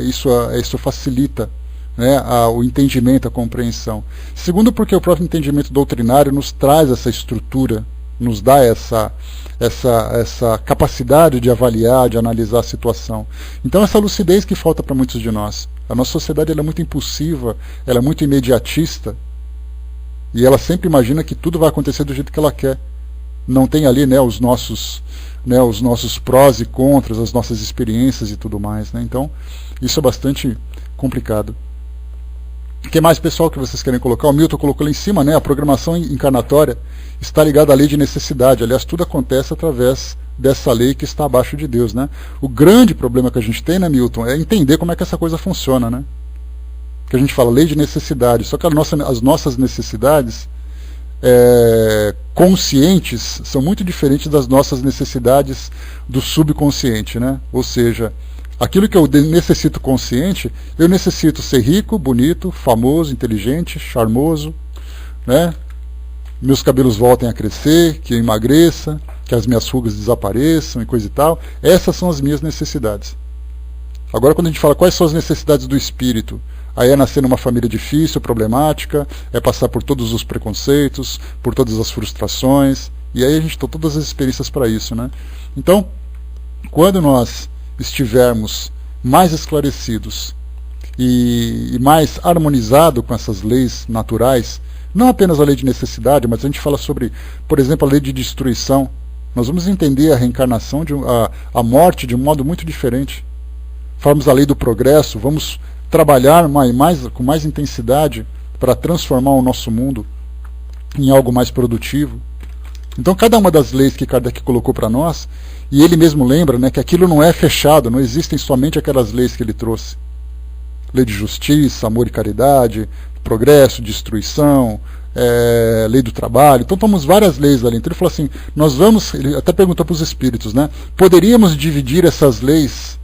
isso facilita, né, o entendimento, a compreensão. Segundo, porque o próprio entendimento doutrinário nos traz essa estrutura, nos dá essa capacidade de avaliar, de analisar a situação. Então essa lucidez que falta para muitos de nós. A nossa sociedade ela é muito impulsiva, ela é muito imediatista, e ela sempre imagina que tudo vai acontecer do jeito que ela quer. Não tem ali, né, os nossos prós e contras, as nossas experiências e tudo mais, né? Então isso é bastante complicado. O que mais, pessoal, que vocês querem colocar? O Milton colocou lá em cima, né? A programação encarnatória está ligada à lei de necessidade. Aliás, tudo acontece através dessa lei que está abaixo de Deus, né? O grande problema que a gente tem, né, Milton, é entender como é que essa coisa funciona, né? Que a gente fala lei de necessidade, só que as nossas necessidades conscientes são muito diferentes das nossas necessidades do subconsciente, né? Ou seja, aquilo que eu necessito consciente, eu necessito ser rico, bonito, famoso, inteligente, charmoso, né? Meus cabelos voltem a crescer, que eu emagreça, que as minhas rugas desapareçam e coisa e tal. Essas são as minhas necessidades. Agora, quando a gente fala quais são as necessidades do espírito, aí é nascer numa família difícil, problemática, é passar por todos os preconceitos, por todas as frustrações, e aí a gente tem todas as experiências para isso, né? Então, quando nós estivermos mais esclarecidos e mais harmonizado com essas leis naturais, não apenas a lei de necessidade, mas a gente fala sobre, por exemplo, a lei de destruição, nós vamos entender a reencarnação, a morte de um modo muito diferente. Falamos a lei do progresso, vamos trabalhar com mais intensidade para transformar o nosso mundo em algo mais produtivo. Então cada uma das leis que Kardec colocou para nós, e ele mesmo lembra, né, que aquilo não é fechado, não existem somente aquelas leis que ele trouxe. Lei de justiça, amor e caridade, progresso, destruição, lei do trabalho. Então temos várias leis ali. Então ele falou assim, ele até perguntou para os espíritos, né, poderíamos dividir essas leis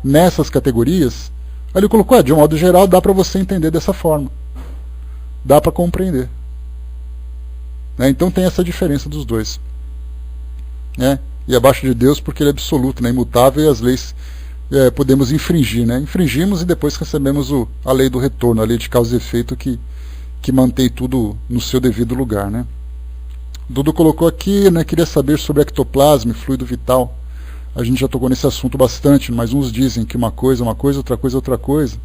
nessas categorias? Aí ele colocou, de um modo geral, dá para você entender dessa forma. Dá para compreender. Então tem essa diferença dos dois. E abaixo de Deus porque ele é absoluto, né, imutável, e as leis podemos infringir. Né? Infringimos e depois recebemos a lei do retorno, a lei de causa e efeito que mantém tudo no seu devido lugar. Né? Dudu colocou aqui, né, queria saber sobre ectoplasma e fluido vital. A gente já tocou nesse assunto bastante, mas uns dizem que uma coisa é uma coisa, outra coisa é outra coisa.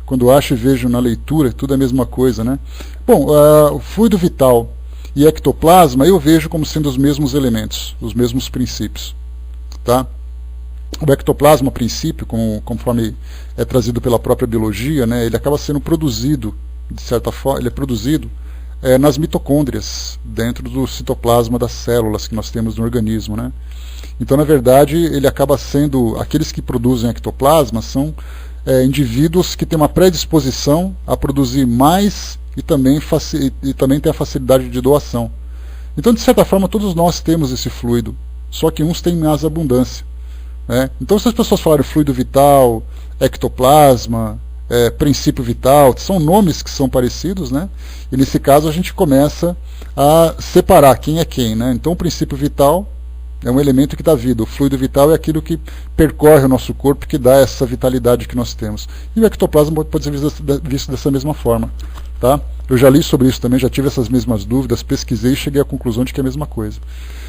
Quando acho e vejo na leitura, tudo é a mesma coisa. Né? Bom, o fluido vital e ectoplasma eu vejo como sendo os mesmos elementos, os mesmos princípios. Tá? O ectoplasma, a princípio, conforme é trazido pela própria biologia, né, ele acaba sendo produzido, de certa forma, ele é produzido nas mitocôndrias, dentro do citoplasma das células que nós temos no organismo. Né? Então, na verdade, ele acaba sendo, aqueles que produzem ectoplasma são indivíduos que têm uma predisposição a produzir mais e também tem a facilidade de doação. Então, de certa forma, todos nós temos esse fluido, só que uns têm mais abundância. Né? Então, se as pessoas falarem fluido vital, ectoplasma, princípio vital, são nomes que são parecidos, né? E nesse caso a gente começa a separar quem é quem. Né? Então, o princípio vital é um elemento que dá vida. O fluido vital é aquilo que percorre o nosso corpo, que dá essa vitalidade que nós temos. E o ectoplasma pode ser visto dessa mesma forma. Tá? Eu já li sobre isso também, já tive essas mesmas dúvidas, pesquisei e cheguei à conclusão de que é a mesma coisa.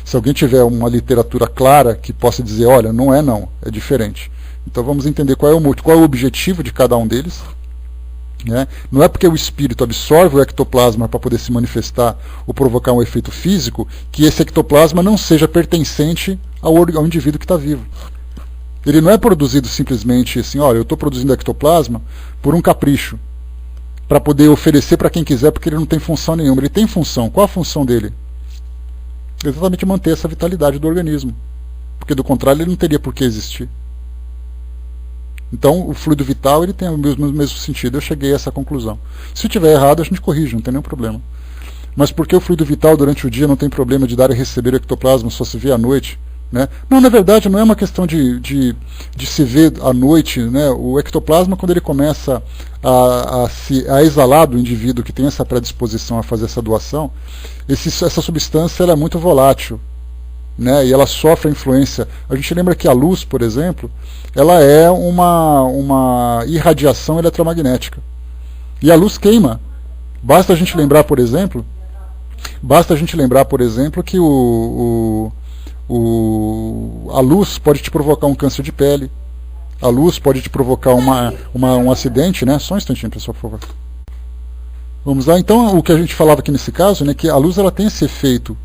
Se alguém tiver uma literatura clara que possa dizer, olha, não, é diferente. Então vamos entender qual é o objetivo de cada um deles. Né? Não é porque o espírito absorve o ectoplasma para poder se manifestar ou provocar um efeito físico que esse ectoplasma não seja pertencente ao indivíduo que está vivo. Ele não é produzido simplesmente assim, olha, eu estou produzindo ectoplasma por um capricho, para poder oferecer para quem quiser, porque ele não tem função nenhuma. Ele tem função. Qual a função dele? Exatamente manter essa vitalidade do organismo. Porque do contrário ele não teria por que existir. Então o fluido vital ele tem o mesmo sentido. Eu cheguei a essa conclusão. Se tiver errado a gente corrige, não tem nenhum problema. Mas por que o fluido vital durante o dia não tem problema de dar e receber o ectoplasma, só se vê à noite? Né? Não, na verdade não é uma questão de se ver à noite. Né? O ectoplasma, quando ele começa a exalar do indivíduo que tem essa predisposição a fazer essa doação, essa substância ela é muito volátil. né, e ela sofre a influência. A gente lembra que a luz, por exemplo, ela é uma irradiação eletromagnética. E a luz queima. Basta a gente lembrar, por exemplo, que a luz pode te provocar um câncer de pele. A luz pode te provocar um acidente, né? Só um instantinho, pessoal, por favor. Vamos lá. Então, o que a gente falava aqui nesse caso, né, que a luz ela tem esse efeito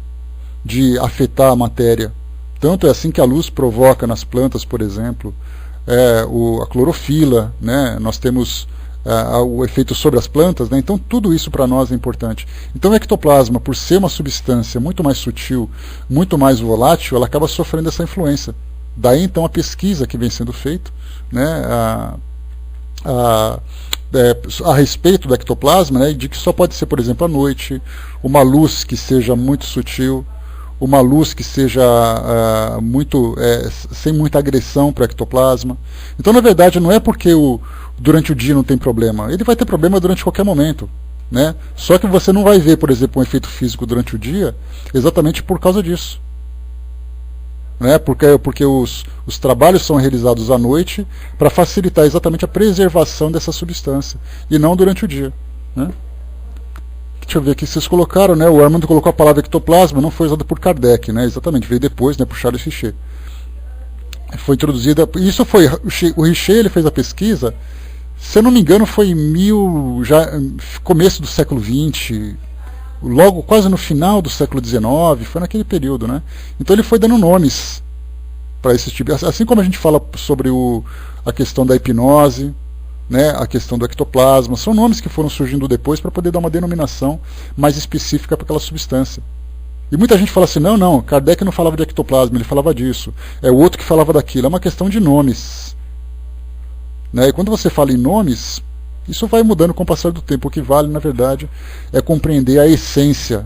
de afetar a matéria. Tanto é assim que a luz provoca nas plantas, por exemplo, a clorofila, né? Nós temos o efeito sobre as plantas, né? Então tudo isso para nós é importante. Então o ectoplasma, por ser uma substância muito mais sutil, muito mais volátil, ela acaba sofrendo essa influência. Daí então a pesquisa que vem sendo feita, né, a respeito do ectoplasma, né, de que só pode ser, por exemplo, à noite, uma luz que seja muito sutil, uma luz que seja sem muita agressão para o ectoplasma. Então, na verdade, não é porque durante o dia não tem problema. Ele vai ter problema durante qualquer momento, né? Só que você não vai ver, por exemplo, um efeito físico durante o dia exatamente por causa disso. Né? Porque os trabalhos são realizados à noite para facilitar exatamente a preservação dessa substância, e não durante o dia. Né? Deixa eu ver aqui, vocês colocaram, né? O Armando colocou a palavra ectoplasma, não foi usada por Kardec, né? Exatamente, veio depois, né, por Charles Richer. Foi introduzida, isso foi, o Richer ele fez a pesquisa, se eu não me engano foi começo do século XX, logo quase no final do século XIX, foi naquele período, né? Então ele foi dando nomes para esse tipo, assim como a gente fala sobre a questão da hipnose, né, a questão do ectoplasma, são nomes que foram surgindo depois para poder dar uma denominação mais específica para aquela substância. E muita gente fala assim, não, Kardec não falava de ectoplasma, ele falava disso, é o outro que falava daquilo, é uma questão de nomes. Né? E quando você fala em nomes, isso vai mudando com o passar do tempo. O que vale, na verdade, é compreender a essência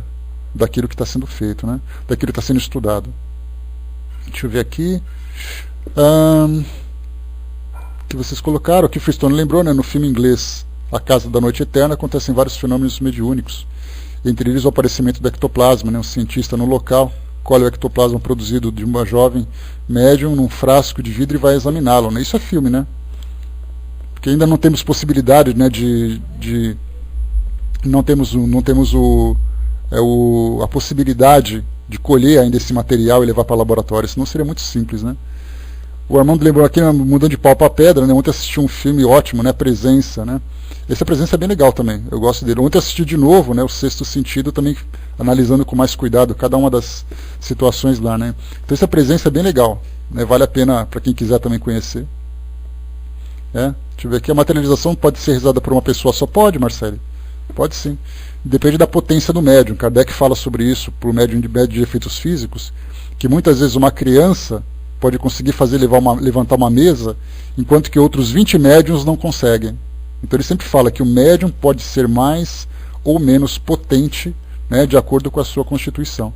daquilo que está sendo feito, né? Daquilo que está sendo estudado. Deixa eu ver aqui. Que vocês colocaram, que Freestone lembrou, né? No filme inglês A Casa da Noite Eterna acontecem vários fenômenos mediúnicos. Entre eles o aparecimento do ectoplasma, né? Um cientista no local colhe o ectoplasma produzido de uma jovem médium num frasco de vidro e vai examiná-lo. Né? Isso é filme, né? Porque ainda não temos possibilidade, né, não temos a possibilidade de colher ainda esse material e levar para o laboratório, senão seria muito simples, né? O Armando lembrou aqui, mudando de pau para pedra, né? Ontem assisti um filme ótimo, né? Presença, né? Essa Presença é bem legal também, eu gosto dele. Ontem assisti de novo, né? O Sexto Sentido, também analisando com mais cuidado cada uma das situações lá, né? Então essa Presença é bem legal, né? Vale a pena para quem quiser também conhecer. Deixa eu ver aqui, a materialização pode ser realizada por uma pessoa só? Pode, Marcelo? Pode sim. Depende da potência do médium. Kardec fala sobre isso para o médium de efeitos físicos, que muitas vezes uma criança pode conseguir levantar uma mesa, enquanto que outros 20 médiums não conseguem. Então ele sempre fala que o médium pode ser mais ou menos potente, né, de acordo com a sua constituição.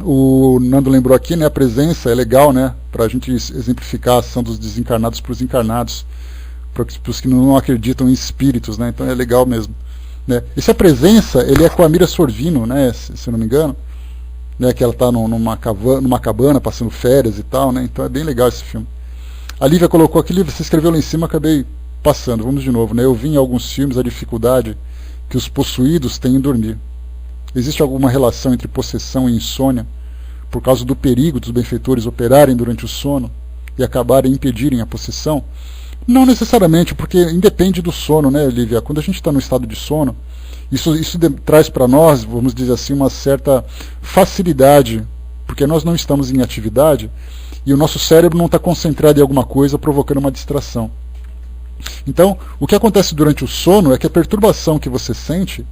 O Nando lembrou aqui, né, a presença é legal, né, para a gente exemplificar a ação dos desencarnados para os encarnados, para os que não acreditam em espíritos, né, então é legal mesmo. Né. Essa presença, ele é com a Mira Sorvino, né, se eu não me engano, né, que ela está numa cabana passando férias e tal, né, então é bem legal esse filme. A Lívia colocou aqui, você escreveu lá em cima, acabei passando, vamos de novo, né, eu vi em alguns filmes a dificuldade que os possuídos têm em dormir. Existe alguma relação entre possessão e insônia, por causa do perigo dos benfeitores operarem durante o sono e acabarem impedirem a possessão? Não necessariamente, porque independe do sono, né, Lívia? Quando a gente está no estado de sono, isso traz para nós, vamos dizer assim, uma certa facilidade, porque nós não estamos em atividade e o nosso cérebro não está concentrado em alguma coisa, provocando uma distração. Então, o que acontece durante o sono é que a perturbação que você sente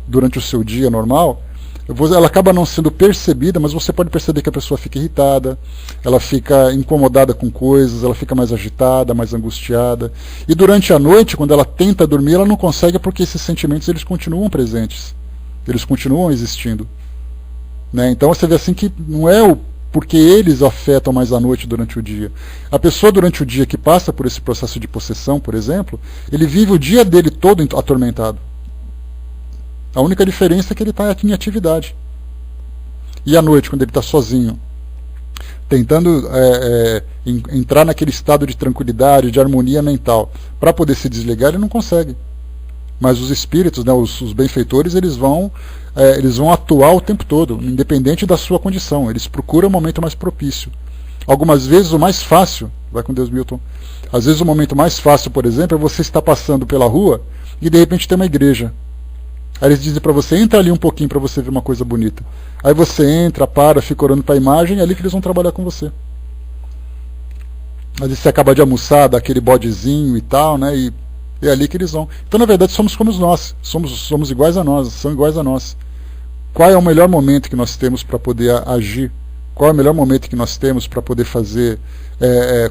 durante o seu dia normal, ela acaba não sendo percebida, mas você pode perceber que a pessoa fica irritada, ela fica incomodada com coisas, ela fica mais agitada, mais angustiada. E durante a noite, quando ela tenta dormir, ela não consegue porque esses sentimentos eles continuam presentes, eles continuam existindo. Né? Então você vê assim que não é porque eles afetam mais a noite durante o dia. A pessoa durante o dia que passa por esse processo de possessão, por exemplo, ele vive o dia dele todo atormentado. A única diferença é que ele está aqui em atividade. E à noite, quando ele está sozinho, tentando entrar naquele estado de tranquilidade, de harmonia mental, para poder se desligar, ele não consegue. Mas os espíritos, né, os benfeitores, eles vão atuar o tempo todo, independente da sua condição. Eles procuram o momento mais propício. Algumas vezes o mais fácil, vai com Deus, Milton, às vezes o momento mais fácil, por exemplo, é você estar passando pela rua e de repente tem uma igreja. Aí eles dizem para você, entra ali um pouquinho para você ver uma coisa bonita. Aí você entra, para, fica orando para a imagem, é ali que eles vão trabalhar com você. Às vezes você acaba de almoçar, dá aquele bodezinho e tal, né? E é ali que eles vão. Então, na verdade, somos como nós. Somos iguais a nós, são iguais a nós. Qual é o melhor momento que nós temos para poder agir? Qual é o melhor momento que nós temos para poder fazer,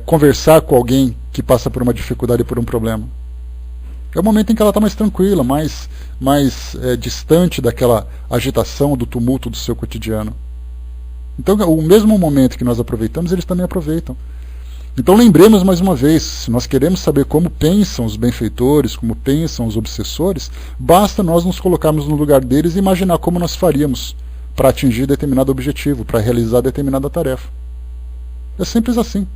conversar com alguém que passa por uma dificuldade, por um problema? É o momento em que ela está mais tranquila, mais distante daquela agitação, do tumulto do seu cotidiano. Então, o mesmo momento que nós aproveitamos, eles também aproveitam. Então, lembremos mais uma vez, se nós queremos saber como pensam os benfeitores, como pensam os obsessores, basta nós nos colocarmos no lugar deles e imaginar como nós faríamos para atingir determinado objetivo, para realizar determinada tarefa. É simples assim.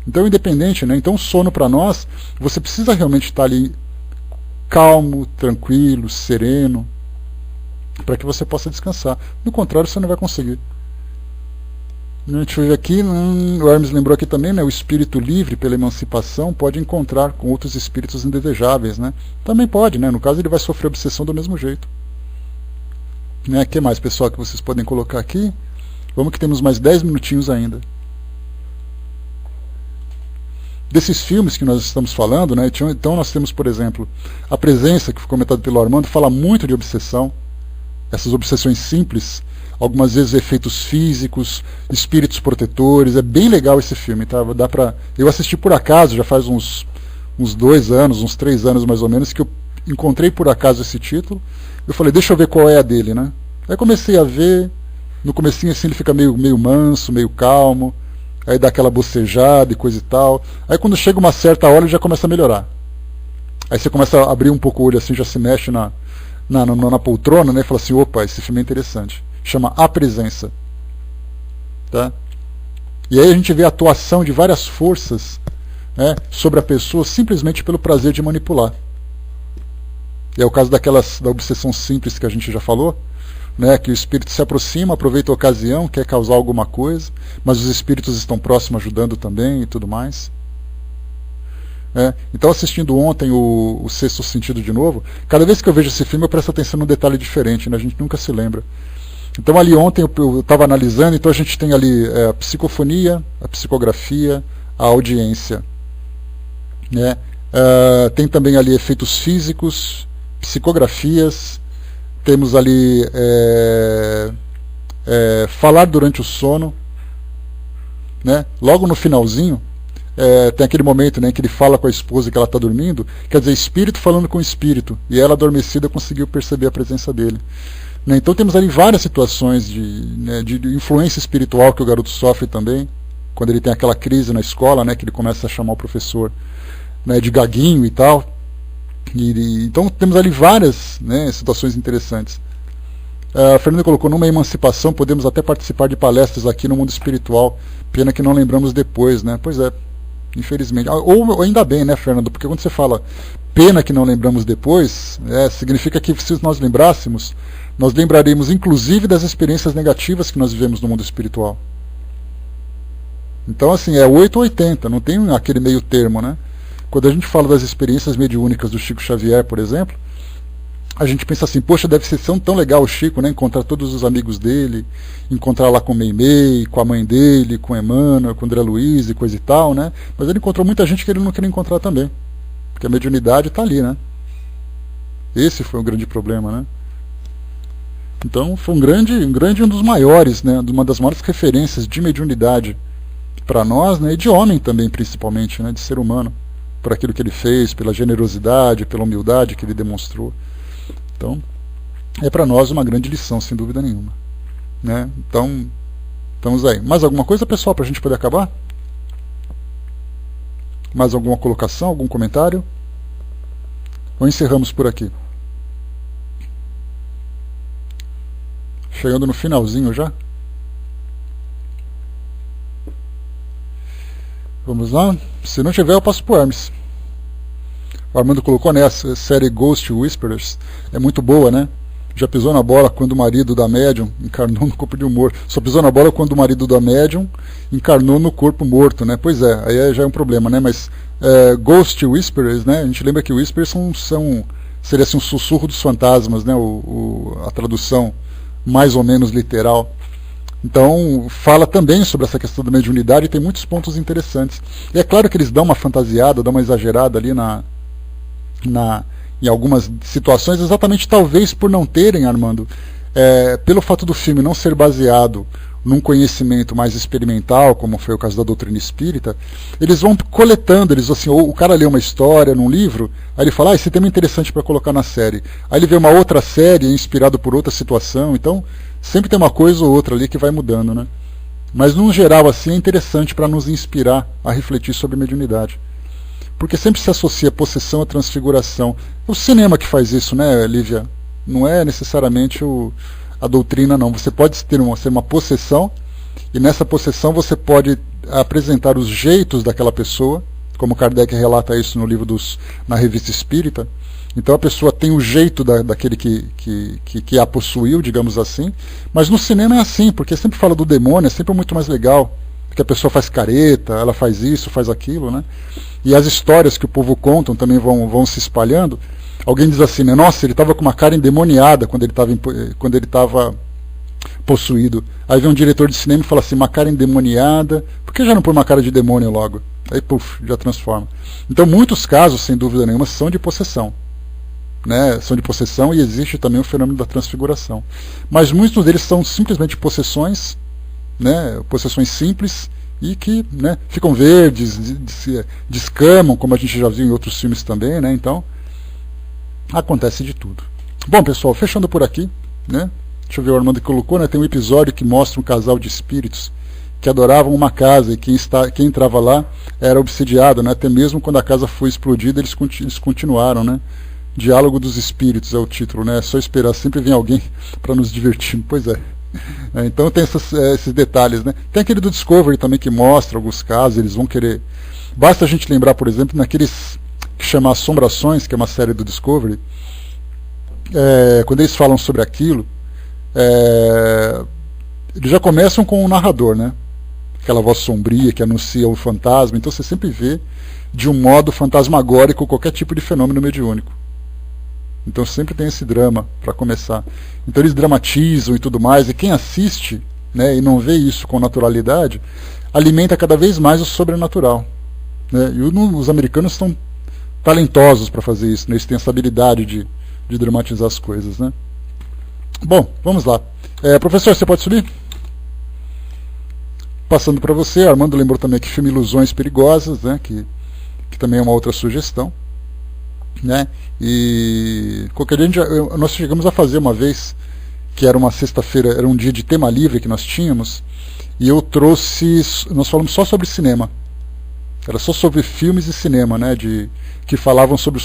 Então, independente, né? Então, o sono para nós, você precisa realmente estar ali calmo, tranquilo, sereno, para que você possa descansar. Do contrário, você não vai conseguir. A gente vê aqui, o Hermes lembrou aqui também, né? O espírito livre pela emancipação pode encontrar com outros espíritos indesejáveis, né? Também pode, né? No caso, ele vai sofrer obsessão do mesmo jeito. O que mais, pessoal, que vocês podem colocar aqui? Vamos que temos mais 10 minutinhos ainda. Desses filmes que nós estamos falando, né, então nós temos, por exemplo, A Presença, que foi comentado pelo Armando, fala muito de obsessão, essas obsessões simples, algumas vezes efeitos físicos, espíritos protetores, é bem legal esse filme, tá? Eu assisti por acaso, já faz uns 2 anos, uns 3 anos mais ou menos, que eu encontrei por acaso esse título, eu falei, deixa eu ver qual é a dele, né? Aí comecei a ver, no comecinho assim ele fica meio manso, meio calmo, aí dá aquela bocejada e coisa e tal. Aí quando chega uma certa hora ele já começa a melhorar. Aí você começa a abrir um pouco o olho assim, já se mexe na poltrona, né? E fala assim, opa, esse filme é interessante. Chama A Presença. Tá? E aí a gente vê a atuação de várias forças, né, sobre a pessoa simplesmente pelo prazer de manipular. E é o caso da obsessão simples que a gente já falou, né, que o espírito se aproxima, aproveita a ocasião, quer causar alguma coisa, mas os espíritos estão próximos ajudando também e tudo mais. Então, assistindo ontem o Sexto Sentido de novo, cada vez que eu vejo esse filme eu presto atenção num detalhe diferente, né, a gente nunca se lembra. Então ali ontem eu estava analisando, então a gente tem ali a psicofonia, a psicografia, a audiência. Né? Tem também ali efeitos físicos, psicografias, temos ali falar durante o sono, né? Logo no finalzinho tem aquele momento, né, que ele fala com a esposa que ela está dormindo, quer dizer, espírito falando com espírito, e ela adormecida conseguiu perceber a presença dele, né? Então temos ali várias situações de influência espiritual que o garoto sofre também, quando ele tem aquela crise na escola, né, que ele começa a chamar o professor, né, de gaguinho e tal. Então temos ali várias, né, situações interessantes. A Fernanda colocou, numa emancipação podemos até participar de palestras aqui no mundo espiritual, pena que não lembramos depois, né? Pois é, infelizmente. Ou ainda bem, né, Fernanda, porque quando você fala pena que não lembramos depois, significa que se nós lembrássemos, nós lembraríamos inclusive das experiências negativas que nós vivemos no mundo espiritual. Então assim, é 8 ou 80, não tem aquele meio termo, né? Quando a gente fala das experiências mediúnicas do Chico Xavier, por exemplo, a gente pensa assim, poxa, deve ser tão legal o Chico, né? Encontrar todos os amigos dele, encontrar lá com o Meimei, com a mãe dele, com o Emmanuel, com o André Luiz e coisa e tal, né? Mas ele encontrou muita gente que ele não queria encontrar também, porque a mediunidade está ali, né? Esse foi um grande problema, né? Então foi um dos maiores, né? Uma das maiores referências de mediunidade para nós, né? E de homem também, principalmente, né? De ser humano, por aquilo que ele fez, pela generosidade, pela humildade que ele demonstrou. Então, é para nós uma grande lição, sem dúvida nenhuma. Né? Então, estamos aí. Mais alguma coisa, pessoal, para a gente poder acabar? Mais alguma colocação, algum comentário? Ou encerramos por aqui? Chegando no finalzinho já. Vamos lá. Se não tiver, eu passo pro Hermes. O Armando colocou, né, a série Ghost Whisperers. É muito boa, né? Já pisou na bola quando o marido da médium encarnou no corpo de um morto. Só pisou na bola quando o marido da médium encarnou no corpo morto, né? Pois é, aí já é um problema, né? Mas Ghost Whisperers, né? A gente lembra que Whispers seria assim um sussurro dos fantasmas, né? A tradução mais ou menos literal. Então fala também sobre essa questão da mediunidade e tem muitos pontos interessantes. E é claro que eles dão uma fantasiada, dão uma exagerada ali em algumas situações, exatamente talvez por não terem, Armando, pelo fato do filme não ser baseado num conhecimento mais experimental, como foi o caso da doutrina espírita, eles vão coletando, ou o cara lê uma história num livro, aí ele fala, esse tema é interessante para colocar na série. Aí ele vê uma outra série inspirado por outra situação, então sempre tem uma coisa ou outra ali que vai mudando, né? Mas num geral assim é interessante para nos inspirar a refletir sobre mediunidade. Porque sempre se associa possessão à transfiguração. O cinema que faz isso, né, Lívia? Não é necessariamente a doutrina, não. Você pode ter uma possessão, e nessa possessão você pode apresentar os jeitos daquela pessoa, como Kardec relata isso no livro na Revista Espírita. Então a pessoa tem o jeito daquele que a possuiu, digamos assim. Mas no cinema é assim, porque sempre fala do demônio, é sempre muito mais legal. Porque a pessoa faz careta, ela faz isso, faz aquilo, né? E as histórias que o povo contam também vão se espalhando. Alguém diz assim, né? Nossa, ele estava com uma cara endemoniada quando ele estava possuído. Aí vem um diretor de cinema e fala assim, uma cara endemoniada, por que já não põe uma cara de demônio logo? Aí, puf, já transforma. Então, muitos casos, sem dúvida nenhuma, são de possessão. Né? São de possessão e existe também o fenômeno da transfiguração. Mas muitos deles são simplesmente possessões, né? Possessões simples, e que, né, ficam verdes, descamam, como a gente já viu em outros filmes também, né? Então, acontece de tudo. Bom, pessoal, fechando por aqui, né? Deixa eu ver, o Armando colocou, né? Tem um episódio que mostra um casal de espíritos que adoravam uma casa e quem entrava lá era obsidiado, né? Até mesmo quando a casa foi explodida, eles continuaram, né? Diálogo dos Espíritos é o título, né? É só esperar, sempre vem alguém para nos divertir. Pois é. Então tem esses detalhes, né? Tem aquele do Discovery também que mostra alguns casos, eles vão querer... Basta a gente lembrar, por exemplo, naqueles que chama Assombrações, que é uma série do Discovery, quando eles falam sobre aquilo, eles já começam com o narrador, né? Aquela voz sombria que anuncia o fantasma, então você sempre vê de um modo fantasmagórico qualquer tipo de fenômeno mediúnico. Então sempre tem esse drama para começar. Então eles dramatizam e tudo mais, e quem assiste, né, e não vê isso com naturalidade, alimenta cada vez mais o sobrenatural. Né? E os americanos estão talentosos para fazer isso, né? Eles têm essa habilidade de dramatizar as coisas. Né? Bom, vamos lá. Professor, você pode subir? Passando para você, Armando lembrou também que filme Ilusões Perigosas, né, que também é uma outra sugestão. Né? E qualquer dia nós chegamos a fazer uma vez, que era uma sexta-feira, era um dia de tema livre que nós tínhamos, e nós falamos só sobre cinema, era só sobre filmes e cinema, né? Que falavam sobre